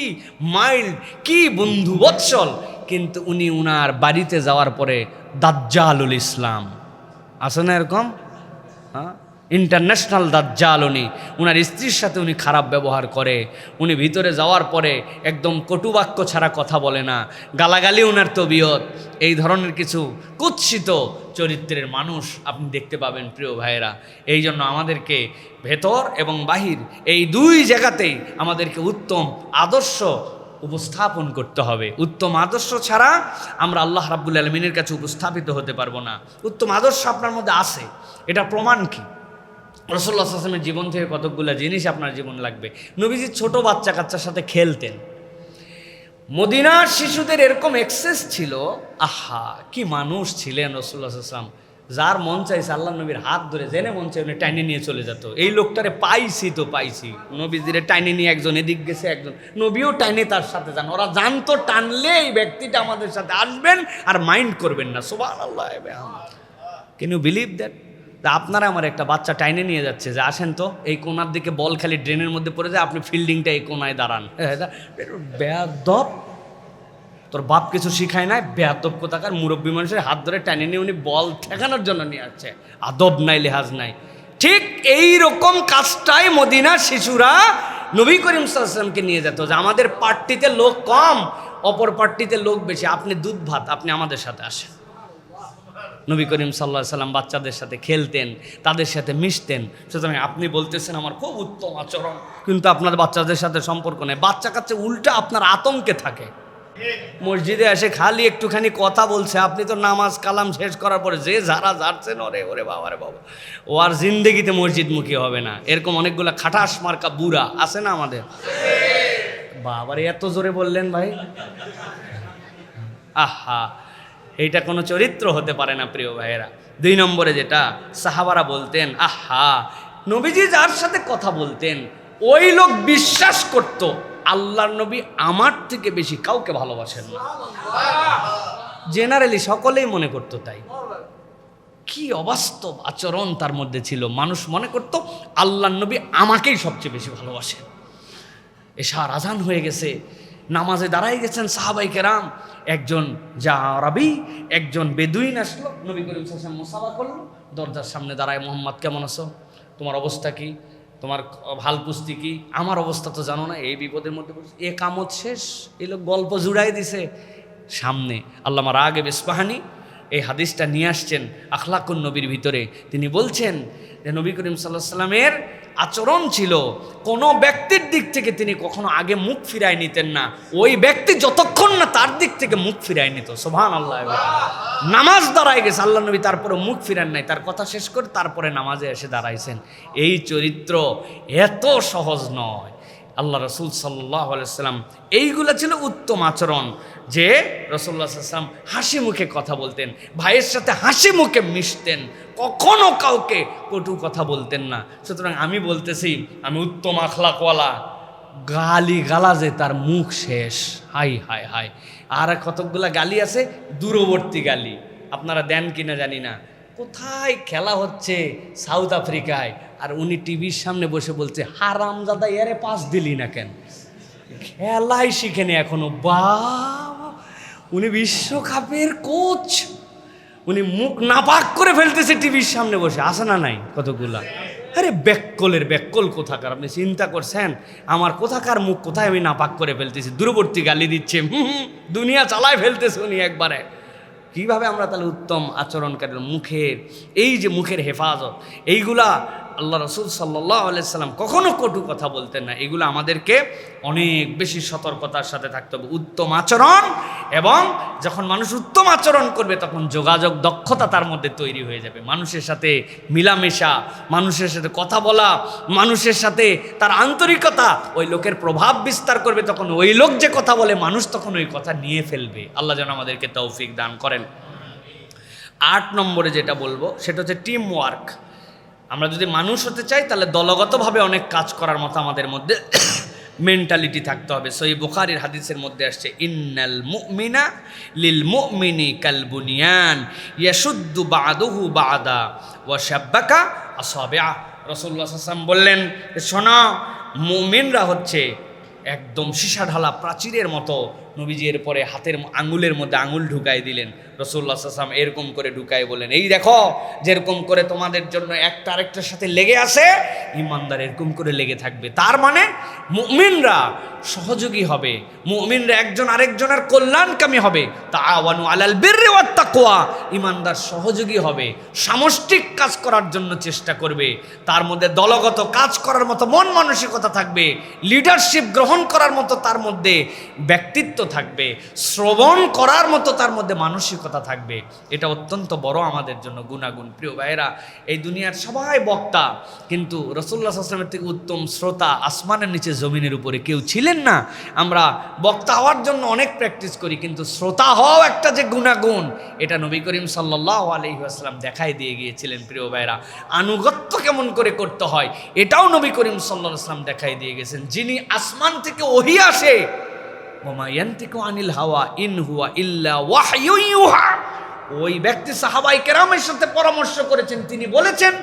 মাইল্ড, কি বন্ধু বৎসল, কিন্তু উনি উনার বাড়িতে যাওয়ার পরে দাজ্জালুল ইসলাম আছে না এরকম, হ্যাঁ, ইন্টারন্যাশনাল দাজ্জাল। উনার স্ত্রীর সাথে উনি খারাপ ব্যবহার করে, উনি ভিতরে যাওয়ার পরে একদম কটুবাক্য ছাড়া কথা বলে না, গালাগালি উনার তবিয়ত, এই ধরনের কিছু কুৎসিত চরিত্রের মানুষ আপনি দেখতে পাবেন প্রিয় ভাইয়েরা। এই জন্য আমাদেরকে ভেতর এবং বাহির এই দুই জায়গাতেই আমাদেরকে উত্তম আদর্শ উপস্থাপন করতে হবে। উত্তম আদর্শ ছাড়া আমরা আল্লাহ রাব্বুল আলামিনের কাছে উপস্থাপিত হতে পারবো না। উত্তম আদর্শ আপনার মধ্যে আছে, এটা প্রমাণ কি? রাসূলুল্লাহ সাল্লাল্লাহু আলাইহি ওয়াসাল্লামের জীবন থেকে কতকগুলো জিনিস আপনার জীবন লাগবে। নবীজি ছোট বাচ্চা কাচ্চার সাথে খেলতেন। মদিনার শিশুদের এরকম এক্সেস ছিল, আহা কি মানুষ ছিলেন রাসূলুল্লাহ সাল্লাল্লাহু আলাইহি ওয়াসাল্লাম। যার মন চাইছে আল্লাহ নবীর হাত ধরে জেনে মন চাই উনি টাইনে নিয়ে চলে যেত। এই লোকটারে পাইছি তো পাইছি, নবীজিরে টাইনে নিয়ে একজন এদিক গেছে, একজন নবীও টাইনে তার সাথে যান। ওরা জানতো টানলে এই ব্যক্তিটা আমাদের সাথে আসবেন আর মাইন্ড করবেন না। সুবহানাল্লাহ। Can you believe that? তা আপনারা আমার একটা বাচ্চা টাইনে নিয়ে যাচ্ছে যে আসেন তো এই কোনার দিকে বল খালি ড্রেনের মধ্যে পড়ে যায়, আপনি ফিল্ডিংটা এই কোনায় দাঁড়ান। বেয়াদব, তোর বাপ কিছু শিখায় নাই, বেয়াদব কোথাকার মুরব্বী মানুষের হাত ধরে টাইনে নিয়ে উনি বল ঠেকানোর জন্য নিয়ে আসছে। আদব নাই, লেহাজ নাই। ঠিক এই রকম কাজটাই মদিনার শিশুরা নবী করিম সাল্লাল্লাহু আলাইহি ওয়াসাল্লামকে নিয়ে যেত, যে আমাদের পার্টিতে লোক কম, অপর পার্টিতে লোক বেশি, আপনি দুধ ভাত, আপনি আমাদের সাথে আসেন। নবী করিম সাল্লাল্লাহু আলাইহি ওয়াসাল্লাম বাচ্চাদের সাথে খেলতেন, তাদের সাথে মিশতেন। সুতরাং আপনি বলতেছেন আমার খুব উত্তম আচরণ, কিন্তু আপনার বাচ্চাদের সাথে সম্পর্ক নেই। বাচ্চা কাচ্চা উল্টা আপনার আতঙ্কে থাকে। মসজিদে এসে খালি একটুখানি কথা বলছে, আপনি তো নামাজ কালাম শেষ করার পরে যে যারা যাচ্ছেন, ওরে ওরে বাবা রে বাবা, ও আর জিন্দেগিতে মসজিদমুখী হবে না। এরকম অনেকগুলো খাটাস মার্কা বুড়া আছে না আমাদের? বাবারে এত জোরে বললেন ভাই, আহা, এইটা কোনো চরিত্র হতে পারে না প্রিয় ভাইয়েরা। 2 নম্বরে যেটা সাহাবারা বলতেন, আহা, নবীজি যার সাথে কথা বলতেন ওই লোক বিশ্বাস করত আল্লাহর নবী আমার থেকে বেশি কাউকে ভালোবাসেন না। জেনারেলি সকলেই মনে করতো তাই। কি অবাস্তব আচরণ তার মধ্যে ছিল। মানুষ মনে করত আল্লাহর নবী আমাকেই সবচেয়ে বেশি ভালোবাসেন। এশার আজান হয়ে গেছে, নামাজে দাঁড়াই গেছেন সাহাবাই কেরাম, একজন আরবি একজন বেদুইন আসলো, নবী করিম সাল্লাল্লাহু আলাইহি ওয়াসাল্লাম মুসাফা করলো, দরজার সামনে দাঁড়ায়, মোহাম্মদ কেমন আছো, তোমার অবস্থা কি, তোমার ভাল পুস্তি কি, আমার অবস্থা তো জানো না, এই বিপদের মধ্যে এ কামত শেষ। এই লোক গল্প জুড়াই দিছে। সামনে আল্লামা রাগিব ইস্পাহানি এই হাদিসটা নিয়ে আসছেন আখলাকুন নবীর ভিতরে। তিনি বলছেন যে নবী করিম সাল্লাল্লাহু আলাইহি ওয়াসাল্লামের আচরণ ছিল কোনো ব্যক্তির দিক থেকে তিনি কখনো আগে মুখ ফিরায় নিতেন না, ওই ব্যক্তি যতক্ষণ না তার দিক থেকে মুখ ফিরায় নিত। সুবহানাল্লাহ। নামাজ দাঁড়ায় গেছে, আল্লাহ নবী তারপরে মুখ ফিরান নাই, তার কথা শেষ করে তারপরে নামাজে এসে দাঁড়াইছেন। এই চরিত্র এত সহজ নয়। আল্লাহ রসুল সাল্লাল্লাহু আলাইহি ওয়াসাল্লাম এইগুলো ছিল উত্তম আচরণ, যে রাসূলুল্লাহ সাল্লাল্লাহু আলাইহি ওয়াসাল্লাম হাসি মুখে কথা বলতেন, ভাইয়ের সাথে হাসি মুখে মিশতেন, কখনো কাউকে কটু কথা বলতেন না। সুতরাং আমি বলতেছি আমি উত্তম আখলাকওয়ালা, গালি গালাজে তার মুখ শেষ। হাই হাই হাই। আর কতকগুলা গালি আছে দূরবর্তী গালি, আপনারা দেন কিনা জানি না। কোথায় খেলা হচ্ছে সাউথ আফ্রিকায়, আর উনি টিভির সামনে বসে বলছে হারামজাদা এরে পাস দিলি না কেন, খেলাই শিখেনি এখনো। বাবা, উনি বিশ্বকাপের কোচ, উনি মুখ নাপাক করে ফেলতেছে টিভির সামনে বসে। আসে না নাই কতগুলা? আরে ব্যাককলের ব্যাককল কোথাকার, আপনি চিন্তা করছেন আমার কোথাকার মুখ কোথায় আমি নাপাক করে ফেলতেছি? দূরবর্তী গালি দিচ্ছে, দুনিয়া চালায় ফেলতেছে উনি একবারে। কিভাবে আমরা তাহলে উত্তম আচরণকারীর মুখের এই যে মুখের হেফাজত, এইগুলা আল্লাহ রসুল সাল্লাল্লাহু আলাইহি সাল্লাম কখনো কটু কথা বলতেন না। এগুলো আমাদেরকে অনেক বেশি সতর্কতার সাথে থাকতে হবে। উত্তম আচরণ, এবং যখন মানুষ উত্তম আচরণ করবে তখন যোগাযোগ দক্ষতা তার মধ্যে তৈরি হয়ে যাবে। মানুষের সাথে মিলামেশা, মানুষের সাথে কথা বলা, মানুষের সাথে তার আন্তরিকতা ওই লোকের প্রভাব বিস্তার করবে। তখন ওই লোক যে কথা বলে মানুষ তখন ওই কথা নিয়ে ফেলবে। আল্লাহ যেন আমাদেরকে তৌফিক দান করেন। 8 নম্বরে যেটা বলবো সেটা হচ্ছে টিম ওয়ার্ক। আমরা যদি মানুষ হতে চাই তাহলে দলগতভাবে অনেক কাজ করার মতো আমাদের মধ্যে মেন্টালিটি থাকতে হবে। সহিহ বুখারীর হাদিসের মধ্যে আসছে, ইন্নাল মুমিনা লিল মুমিনি কাল বুনিয়ান ইয়াশুদ্দু বা'দুহু বা'দা ওয়া শাব্বাকা আসাবিআ। রাসূলুল্লাহ সাল্লাল্লাহু আলাইহি ওয়াসাল্লাম বললেন, শোনো, মুমিনরা হচ্ছে একদম সীসা ঢালা প্রাচীরের মতো। নবীজি এর পরে হাতের আঙুলের মধ্যে আঙুল ঢুকাই দিলেন। রাসূলুল্লাহ সাল্লাল্লাহু আলাইহি ওয়াসাল্লাম এরকম করে ঢুকাই বলেন, এই দেখো যেরকম করে তোমাদের জন্য একটা আরেকটার সাথে লেগে আছে, ঈমানদার এরকম করে লেগে থাকবে। তার মানে মুমিনরা সহযোগী হবে, মুমিনরা একজন আরেকজনের কল্যাণকামী হবে। তাআওয়ানু আলাল বিররি ওয়াত তাকওয়া, ঈমানদার সহযোগী হবে, সামষ্টিক কাজ করার জন্য চেষ্টা করবে। তার মধ্যে দলগত কাজ করার মতো মন মানসিকতা থাকবে, লিডারশিপ গ্রহণ করার মতো তার মধ্যে ব্যক্তিত্ব থাকবে, শ্রবণ করার মতো তার মধ্যে মানসিকতা থাকবে। এটা অত্যন্ত বড় আমাদের জন্য গুণাগুণ। প্রিয় ভাইয়েরা, এই দুনিয়ার সবাই বক্তা, কিন্তু রাসূলুল্লাহ সাল্লাল্লাহু আলাইহি ওয়াসাল্লামের থেকে উত্তম শ্রোতা আসমানের নিচে জমিনের উপরে কেউ ছিলেন না। আমরা বক্তা হওয়ার জন্য অনেক প্র্যাকটিস করি, কিন্তু শ্রোতা হওয়াও একটা যে গুণাগুণ, এটা নবী করিম সাল্লাল্লাহু আলাইহি ওয়াসাল্লাম দেখাই দিয়ে গিয়েছিলেন। প্রিয় ভাইয়েরা, আনুগত্য কেমন করে করতে হয় এটাও নবী করিম সাল্লাল্লাহু আলাইহি ওয়াসাল্লাম দেখাই দিয়ে গেছেন। যিনি আসমান থেকে ওহী আসে, ওমা ইয়ানতিকু আনিল হাওয়া ইন হুয়া ইল্লা ওয়াহয়ুন ইউহা, ওই ব্যক্তি সাহাবায়ে কেরামের সাথে পরামর্শ করেছেন। তিনি বলেছেন,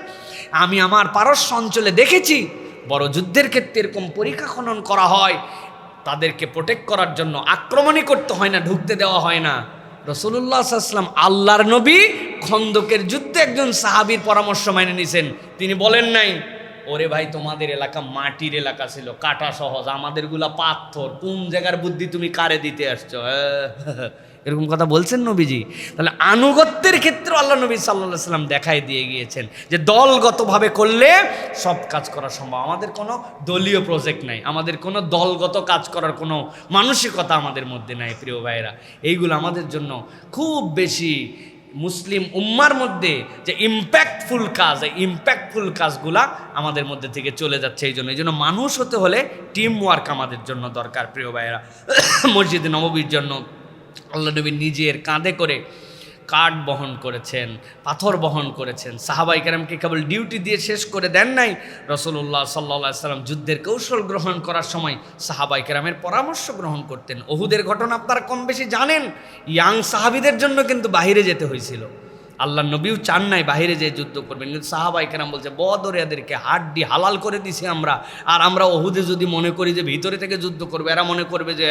আমি আমার পারস্য অঞ্চলে দেখেছি বড় যুদ্ধের ক্ষেত্রে এরকম পরীক্ষা খনন করা হয়, তাদেরকে প্রোটেক্ট করার জন্য আক্রমণই করতে হয় না, ঢুকতে দেওয়া হয় না। রাসূলুল্লাহ সাল্লাল্লাহু আলাইহি ওয়াসাল্লাম আল্লাহর নবী খন্দকের যুদ্ধে একজন সাহাবীর পরামর্শ মেনে নিয়েছেন। তিনি বলেন নাই, ওরে ভাই তোমাদের এলাকা মাটির এলাকা ছিল, কাটা সহজ, আমাদেরগুলা পাথর, কোন জায়গার বুদ্ধি তুমি কারে দিতে আসছো, এরকম কথা বলছেন নবীজি। তাহলে আনুগত্যের ক্ষেত্রে আল্লাহ নবী সাল্লাল্লাহু আলাইহি ওয়াসাল্লাম দেখাই দিয়ে গিয়েছেন যে দলগতভাবে করলে সব কাজ করা সম্ভব। আমাদের কোনো দলীয় প্রজেক্ট নাই, আমাদের কোনো দলগত কাজ করার কোনো মানসিকতা আমাদের মধ্যে নাই। প্রিয় ভাইয়েরা, এইগুলো আমাদের জন্য খুব বেশি মুসলিম উম্মার মধ্যে যে ইম্প্যাক্টফুল কাজ, এই ইম্প্যাক্টফুল কাজগুলা আমাদের মধ্যে থেকে চলে যাচ্ছে। এই জন্য মানুষ হতে হলে টিম ওয়ার্ক আমাদের জন্য দরকার। প্রিয় ভাইয়েরা, মসজিদে নববীর জন্য আল্লাহ নবী নিজের কাঁধে করে কাঠ বহন করেছেন, পাথর বহন করেছেন। সাহাবায়ে কেরামকে কেবল ডিউটি দিয়ে শেষ করে দেন নাই। রাসূলুল্লাহ সাল্লাল্লাহু আলাইহি ওয়াসাল্লাম যুদ্ধের কৌশল গ্রহণ করার সময় সাহাবায়ে কেরামের পরামর্শ গ্রহণ করতেন। উহুদের ঘটনা আপনারা কম বেশি জানেন। ইয়াং সাহাবীদের জন্য কিন্তু বাহিরে যেতে হয়েছিল। আল্লাহ নবীও চান নাই বাহিরে যেয়ে যুদ্ধ করবেন, কিন্তু সাহাবায়ে কেরাম বলছে, বদরে এদেরকে হাড্ডি হালাল করে দিছি আমরা, আর আমরা উহুদে যদি মনে করি যে ভিতরে থেকে যুদ্ধ করবে, এরা মনে করবে যে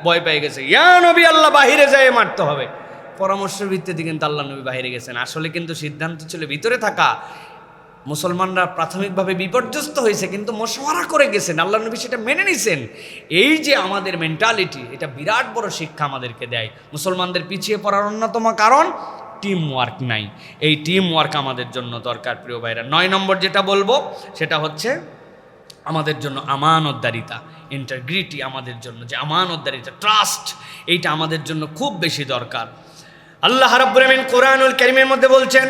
ভয় পেয়ে গেছে, ইয়া নবী আল্লাহ বাহিরে যেয়ে মারতে হবে। পরামর্শের ভিত্তিতে কিন্তু আল্লাহ নবী বাহিরে গেছেন। আসলে কিন্তু সিদ্ধান্ত ছিল ভিতরে থাকা। মুসলমানরা প্রাথমিকভাবে বিপর্যস্ত হয়েছে, কিন্তু মশওয়ারা করে গেছেন, আল্লাহ নবী সেটা মেনে নিছেন। এই যে আমাদের মেন্টালিটি, এটা বিরাট বড় শিক্ষা আমাদেরকে দেয়। মুসলমানদের পিছিয়ে পড়ার অন্যতম কারণ টিম ওয়ার্ক নাই। এই টিম ওয়ার্ক আমাদের জন্য দরকার। প্রিয় ভাইরা, 9 নম্বর যেটা বলবো সেটা হচ্ছে আমাদের জন্য আমানতদারিতা, ইন্টিগ্রিটি আমাদের জন্য, যে আমানতদারিতা, ট্রাস্ট, এইটা আমাদের জন্য খুব বেশি দরকার। আল্লাহ রাব্বুল আমিন কোরআনুল কারীমের মধ্যে বলছেন,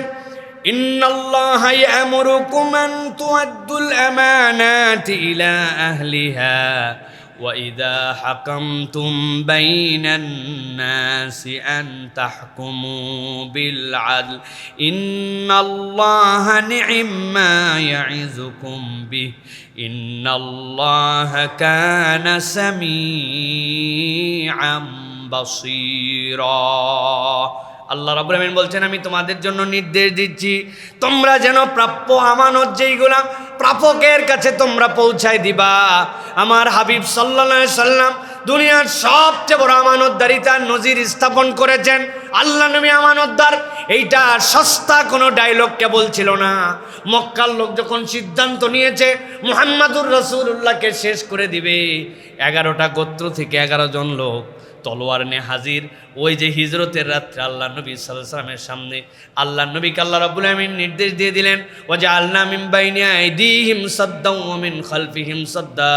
ইন্নাল্লাহা ইয়া'মুরুকুম আন তু'আদ্দুল আমানাতি ইলা আহলিহা ওয়া ইযা হাকামতুম বাইনান নাসি আন তাহকুমু বিল আদল ইন্নাল্লাহা নি'ম্মা ইয়া'iযুকুম বিহি ইন্নাল্লাহা কানা সামিআম বাসীরা। আল্লাহ রাব্বুল আমিন বলছেন, আমি তোমাদের জন্য নির্দেশ দিচ্ছি, তোমরা যেন প্রাপ্য আমানত যেইগুলা প্রাপকের কাছে তোমরা পৌঁছায় দিবা। আমার হাবিব সাল্লাল্লাহু আলাইহি সাল্লাম দুনিয়ার সবচেয়ে বড় আমানতদারিতার নজির স্থাপন করেছেন। আল্লাহ নবী আমানতদার, এইটা সস্তা কোনো ডায়লগ কেবল ছিল না। মক্কার লোক যখন সিদ্ধান্ত নিয়েছে মুহাম্মাদুর রাসূলুল্লাহকে শেষ করে দিবে, 11টা গোত্র থেকে 11 জন লোক তলোয়ার নিয়ে হাজির। ওই যে হিজরতের রাত্রে আল্লাহ নবী সাল্লাল্লাহু আলাইহি ওয়াসাল্লামের সামনে আল্লাহ নবীকে আল্লাহ রাব্বুল আলামিন নির্দেশ দিয়ে দিলেন, ওয়াজআলনা মিন বাইনি আইদিহিম সাদ্দাও ওয়া মিন খালফিহিম সাদ্দা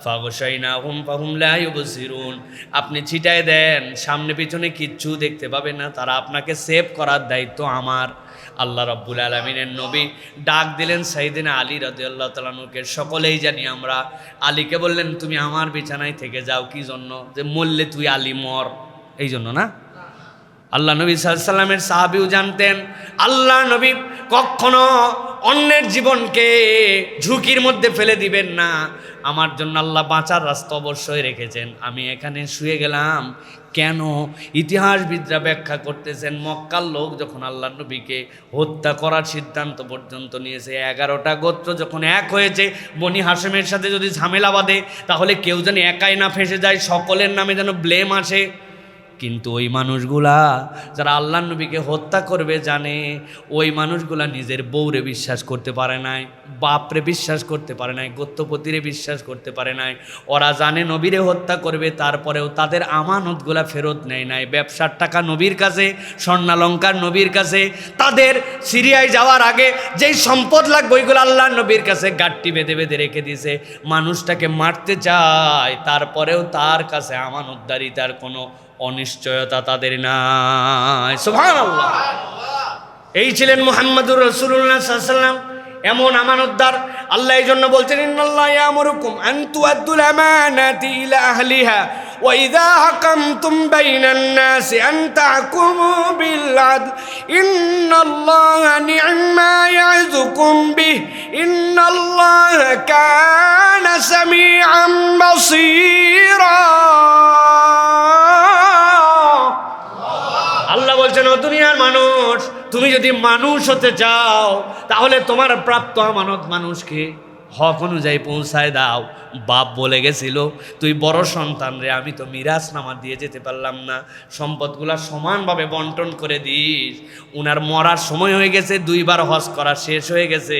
ফাগশাইনাহুম ফাহুম লা ইউবসিরুন। আপনি ছিটায় দেন, সামনে পিছনে কিচ্ছু দেখতে পাবে না, তারা আপনাকে সেভ করার দায়িত্ব আমার। আল্লাহ রাব্বুল আলামিনের নবী ডাক দিলেন সাইয়েদনা আলী রাদিয়াল্লাহু তাআলা আনহুকে। সকলেই জানি আমরা। আলীকে বললেন, তুমি আমার বিছানায় থেকে যাও। কি জন্য? যে মরলে তুই আলী মর, এই জন্য না? আল্লাহ নবী সাল্লাল্লাহু আলাইহি সাল্লামের সাহাবীও জানতেন আল্লাহ নবী কখনো অন্যের জীবনকে ঝুঁকির মধ্যে ফেলে দিবেন না। আমার জন্য আল্লাহ বাঁচার রাস্তা অবশ্যই রেখেছেন। আমি এখানে শুয়ে গেলাম কেন? ইতিহাসবিদরা ব্যাখ্যা করতেছেন, মক্কার লোক যখন আল্লাহ নবীকে হত্যা করার সিদ্ধান্ত পর্যন্ত নিয়েছে, 11টা গোত্র যখন এক হয়েছে, বনি হাশেমের সাথে যদি ঝামেলা বাঁধে তাহলে কেউ যেন একাই না ফেঁসে যায়, সকলের নামে যেন ব্লেম আসে। কিন্তু ওই মানুষগুলা যারা আল্লাহ নবীকে হত্যা করবে জানে, ওই মানুষগুলা নিজের বউরে বিশ্বাস করতে পারে নাই, বাপরে বিশ্বাস করতে পারে নাই, গোত্রপতিরে বিশ্বাস করতে পারে নাই। ওরা জানে নবীরে হত্যা করবে, তারপরেও তাদের আমানতগুলা ফেরত নেয় নাই। ব্যবসার টাকা নবীর কাছে, স্বর্ণালঙ্কার নবীর কাছে, তাদের সিরিয়ায় যাওয়ার আগে যেই সম্পদ লাগবে ওইগুলো আল্লাহ নবীর কাছে গাঁটটি বেঁধে বেঁধে রেখে দিয়েছে। মানুষটাকে মারতে চায়, তারপরেও তার কাছে আমানতদারিতার কোনো অনিশ্চয়তা তাদের নাই। সুবহানাল্লাহ। এই ছিলেন মুহাম্মদুর রাসূলুল্লাহ সাল্লাল্লাহু আলাইহি ওয়াসাল্লাম, এমন আমানতদার। আল্লাহ এই জন্য বলছেন, ইন্নাল্লাহ ইয়ামুরুকুম আন তুআদ্দুল আমানাতি ইলা আহলিহা ওয়া ইযা হাকামতুম বাইনান নাসি আন তাহকুমু বিল আদল ইন্নাল্লাহা নি'মা ইয়াযুকুম বিহি ইন্নাল্লাহা কানা সামিআন বাসীরা। আল্লাহ বলছেন, ও দুনিয়ার মানুষ, তুমি যদি মানুষ হতে চাও তাহলে তোমার প্রাপ্ত আমানত মানুষকে হক অনুযায়ী পৌঁছায় দাও। বাপ বলে গেছিল, তুই বড় সন্তান রে, আমি তো মিরাজনামা দিয়ে যেতে পারলাম না, সম্পদগুলা সমানভাবে বন্টন করে দিস। উনার মরার সময় হয়ে গেছে, 2বার হজ করা শেষ হয়ে গেছে,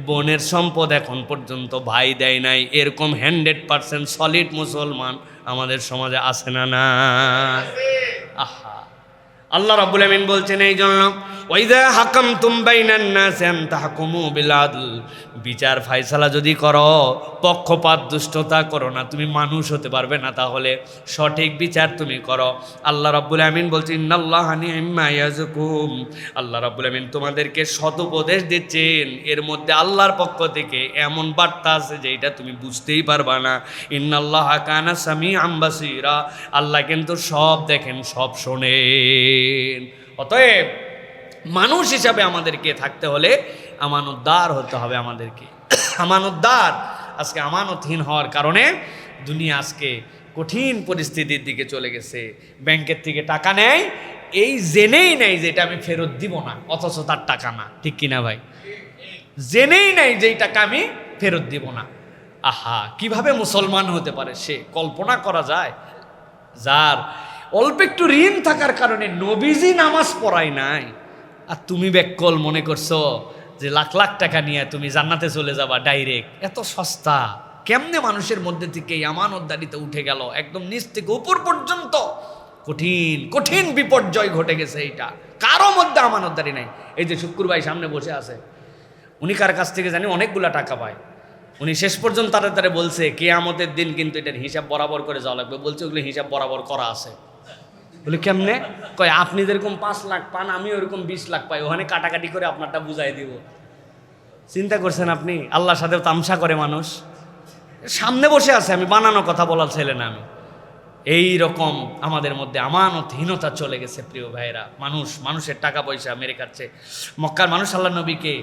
বোনের সম্পদ এখন পর্যন্ত ভাই দেয় নাই। এরকম 100% সলিড মুসলমান আমাদের সমাজে আছে না? না। আহা, আল্লাহ রাব্বুল আমিন বলছেন এই জন্য, ওয়াইযা হাকামতুম বাইনান নাসি আন তাহকুমু বিল আদল, বিচার ফায়সালা যদি করো, পক্ষপাত দুষ্টতা করো না, তুমি মানুষ হতে পারবে না। তাহলে সঠিক বিচার তুমি করো। আল্লাহ রাব্বুল আমিন বলছেন, ইন্নাল্লাহা নি'মা ইয়াযুকুম, আল্লাহ রাব্বুল আমিন তোমাদেরকে সদুপদেশ দিচ্ছেন। এর মধ্যে আল্লাহর পক্ষ থেকে এমন বার্তা আছে যেটা তুমি বুঝতেই পারবা না। ইন্নাল্লাহা কানা সামিআন বাসীরা, আল্লাহ কিন্তু সব দেখেন, সব শোনেন। অতএব মানুষ হিসাবে আমাদেরকে থাকতে হলে আমানতদার হতে হবে। আমাদেরকে আমানতদার, আজকে আমানতহীন হওয়ার কারণে দুনিয়া আজকে কঠিন পরিস্থিতির দিকে চলে গেছে। ব্যাংকের থেকে টাকা নেয়, এই জেনেই নেয় যে এটা আমি ফেরত দিব না, অথচ তার টাকা না। ঠিক কিনা ভাই? জেনেই নেয় যে এই টাকা আমি ফেরত দিব না। আহা, কিভাবে মুসলমান হতে পারে সে? কল্পনা করা যায়? যার অল্প একটু ঋণ থাকার কারণে নবীজি নামাজ পড়ায় নাই, আর তুমি ব্যাককল মনে করছো যে লাখ লাখ টাকা নিয়ে তুমি জান্নাতে চলে যাবা ডাইরেক্ট। এত সস্তা কেমনে মানুষের মধ্যে থেকে এই আমানতদারিতে উঠে গেল, একদম নিচ থেকে উপর পর্যন্ত কঠিন কঠিন বিপর্যয় ঘটে গেছে। এইটা কারো মধ্যে আমানতদারি নাই। এই যে শুক্কুর ভাই সামনে বসে আছে, উনি কার কাছ থেকে জানি অনেকগুলা টাকা পায়। উনি শেষ পর্যন্ত তাড়াতাড়ি বলছে কিয়ামতের দিন কিন্তু এটার হিসাব বরাবর করে যাওয়া লাগবে। বলছে ওগুলো হিসাব বরাবর করা আছে। বলে কেমনে? কয় আপনি যেরকম 5 লাখ পান, আমি ওরকম 20 লাখ পাই, ওখানে কাটাকাটি করে আপনারটা বুঝাই দিব। চিন্তা করছেন আপনি? আল্লাহর সাথেও তামসা করে মানুষ। সামনে বসে আছে, আমি বানানো কথা বলার ছেলে না আমি। এই রকম আমাদের মধ্যে আমানতহীনতা চলে গেছে প্রিয় ভাইরা। মানুষের টাকা পয়সা মেরে খাচ্ছে। মক্কার মানুষ আল্লাহ নবীকে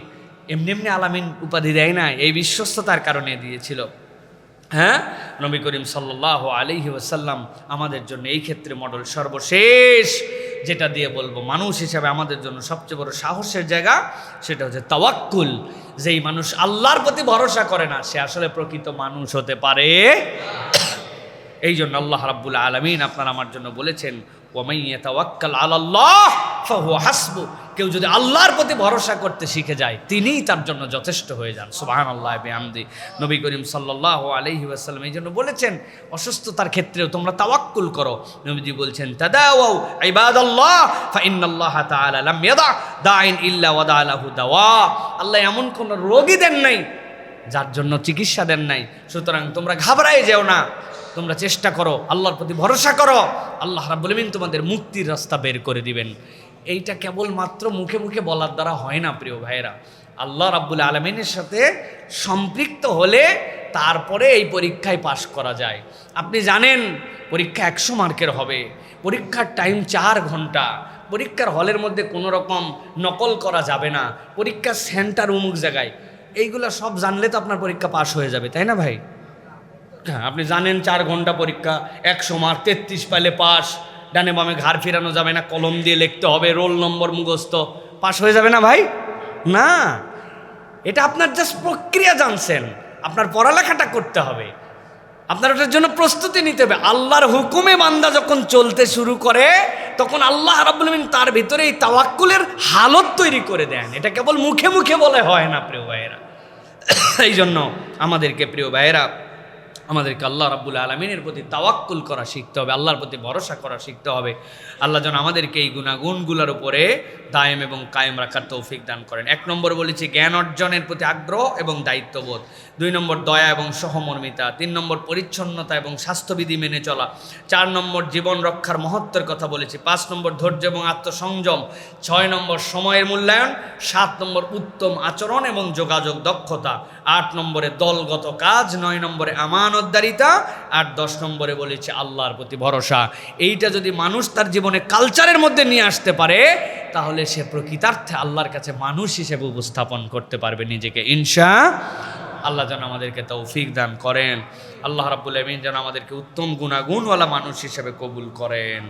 এমনি এমনি আলামিন উপাধি দেয় না, এই বিশ্বস্ততার কারণে দিয়েছিল। হ্যাঁ, নবী করিম সাল্লাল্লাহু আলাইহি ওয়াসাল্লাম আমাদের জন্য এই ক্ষেত্রে মডেল। সর্বশেষ যেটা দিয়ে বলবো মানুষ হিসাবে আমাদের জন্য সবচেয়ে বড় সাহসের জায়গা, সেটা হচ্ছে তাওয়াক্কুল। যেই মানুষ আল্লাহর প্রতি ভরসা করে না, সে আসলে প্রকৃত মানুষ হতে পারে। এই জন্য আল্লাহ রাব্বুল আলামিন আপনার আমার জন্য বলেছেন, ওয়া মান ইয়াতাওয়াক্কাল আলাল্লাহ ফাহুয়া হাসবু, কেউ যদি আল্লাহর প্রতি ভরসা করতে শিখে যায় তিনিই তার জন্য যথেষ্ট হয়ে যান। সুবহানাল্লাহ বিহামদি। নবী করিম সাল্লাল্লাহু আলাইহি ওয়াসাল্লাম এই জন্য বলেছেন অসুস্থতার ক্ষেত্রেও তোমরা তাওয়াক্কুল করো। নবীজি বলছেন তাদাওয়াউ ইবাদাল্লাহ ফাইন্নাল্লাহ তাআলা লাম ইয়াদা দাইন ইল্লা ওয়াদা লাহু দাওয়া। আল্লাহ এমন কোন রোগী দেন নাই যার জন্য চিকিৎসা দেন নাই। সুতরাং তোমরা ঘাবড়ায় যেও না, তোমরা চেষ্টা করো, আল্লাহর প্রতি ভরসা করো, আল্লাহ রাব্বুল আমিন তোমাদের মুক্তির রাস্তা বের করে দিবেন। এইটা কেবলমাত্র মুখে মুখে বলার দ্বারা হয় না প্রিয় ভাইয়েরা। আল্লাহ রাব্বুল আলামিনের সাথে সম্পৃক্ত হলে তারপরে এই পরীক্ষায় পাশ করা যায়। আপনি জানেন পরীক্ষা 100 মার্কের হবে, পরীক্ষার টাইম 4 ঘন্টা, পরীক্ষার হলের মধ্যে কোনো রকম নকল করা যাবে না, পরীক্ষার সেন্টার অমুক জায়গায়, এইগুলো সব জানলে তো আপনার পরীক্ষা পাশ হয়ে যাবে, তাই না ভাই? হ্যাঁ, আপনি জানেন 4 ঘন্টা পরীক্ষা, 100 মার্ক, 33 পাইলে পাস, ডানে বামে ঘাড় ফেরানো যাবে না, কলম দিয়ে লিখতে হবে, রোল নম্বর মুখস্থ, পাস হয়ে যাবে না ভাই? না, এটা আপনার জাস্ট প্রক্রিয়া জানছেন, আপনার পড়ালেখাটা করতে হবে, আপনার ওটার জন্য প্রস্তুতি নিতে হবে। আল্লাহর হুকুমে বান্দা যখন চলতে শুরু করে তখন আল্লাহ রাব্বুল আমিন তার ভিতরে এই তাওয়াক্কুলের হালত তৈরি করে দেন। এটা কেবল মুখে মুখে বলে হয় না প্রিয় ভাইয়েরা। এই জন্য আমাদেরকে প্রিয় ভাইয়েরা আমাদেরকে আল্লাহ রাব্বুল আলামিনের প্রতি তাওয়াক্কুল করা শিখতে হবে, আল্লাহর প্রতি ভরসা করা শিখতে হবে। আল্লাহ যেন আমাদেরকে এই গুণাগুণগুলোর উপরে দায়েম এবং কায়েম রাখার তৌফিক দান করেন। 1 নম্বর বলেছি জ্ঞান অর্জনের প্রতি আগ্রহ এবং দায়িত্ববোধ, 2 নম্বর দয়া এবং সহমর্মিতা, 3 নম্বর পরিচ্ছন্নতা এবং স্বাস্থ্যবিধি মেনে চলা, 4 নম্বর জীবন রক্ষার মহত্বের কথা বলেছি, 5 নম্বর ধৈর্য এবং আত্মসংযম, 6 নম্বর সময়ের মূল্যায়ন, 7 নম্বর উত্তম আচরণ এবং যোগাযোগ দক্ষতা, 8 নম্বরে দলগত কাজ, 9 নম্বরে আমানতদারিতা, আর 10 নম্বরে বলেছি আল্লাহর প্রতি ভরসা। এইটা যদি মানুষ তার জীবনে কালচারের মধ্যে নিয়ে আসতে পারে তাহলে সে প্রকৃতার্থে আল্লাহর কাছে মানুষ হিসেবে উপস্থাপন করতে পারবে নিজেকে ইনশাআল্লাহ। যেন আমাদেরকে তৌফিক দান করেন। আল্লাহ রাব্বুল আমিন যেন আমাদেরকে উত্তম গুণাগুণওয়ালা মানুষ হিসেবে কবুল করেন।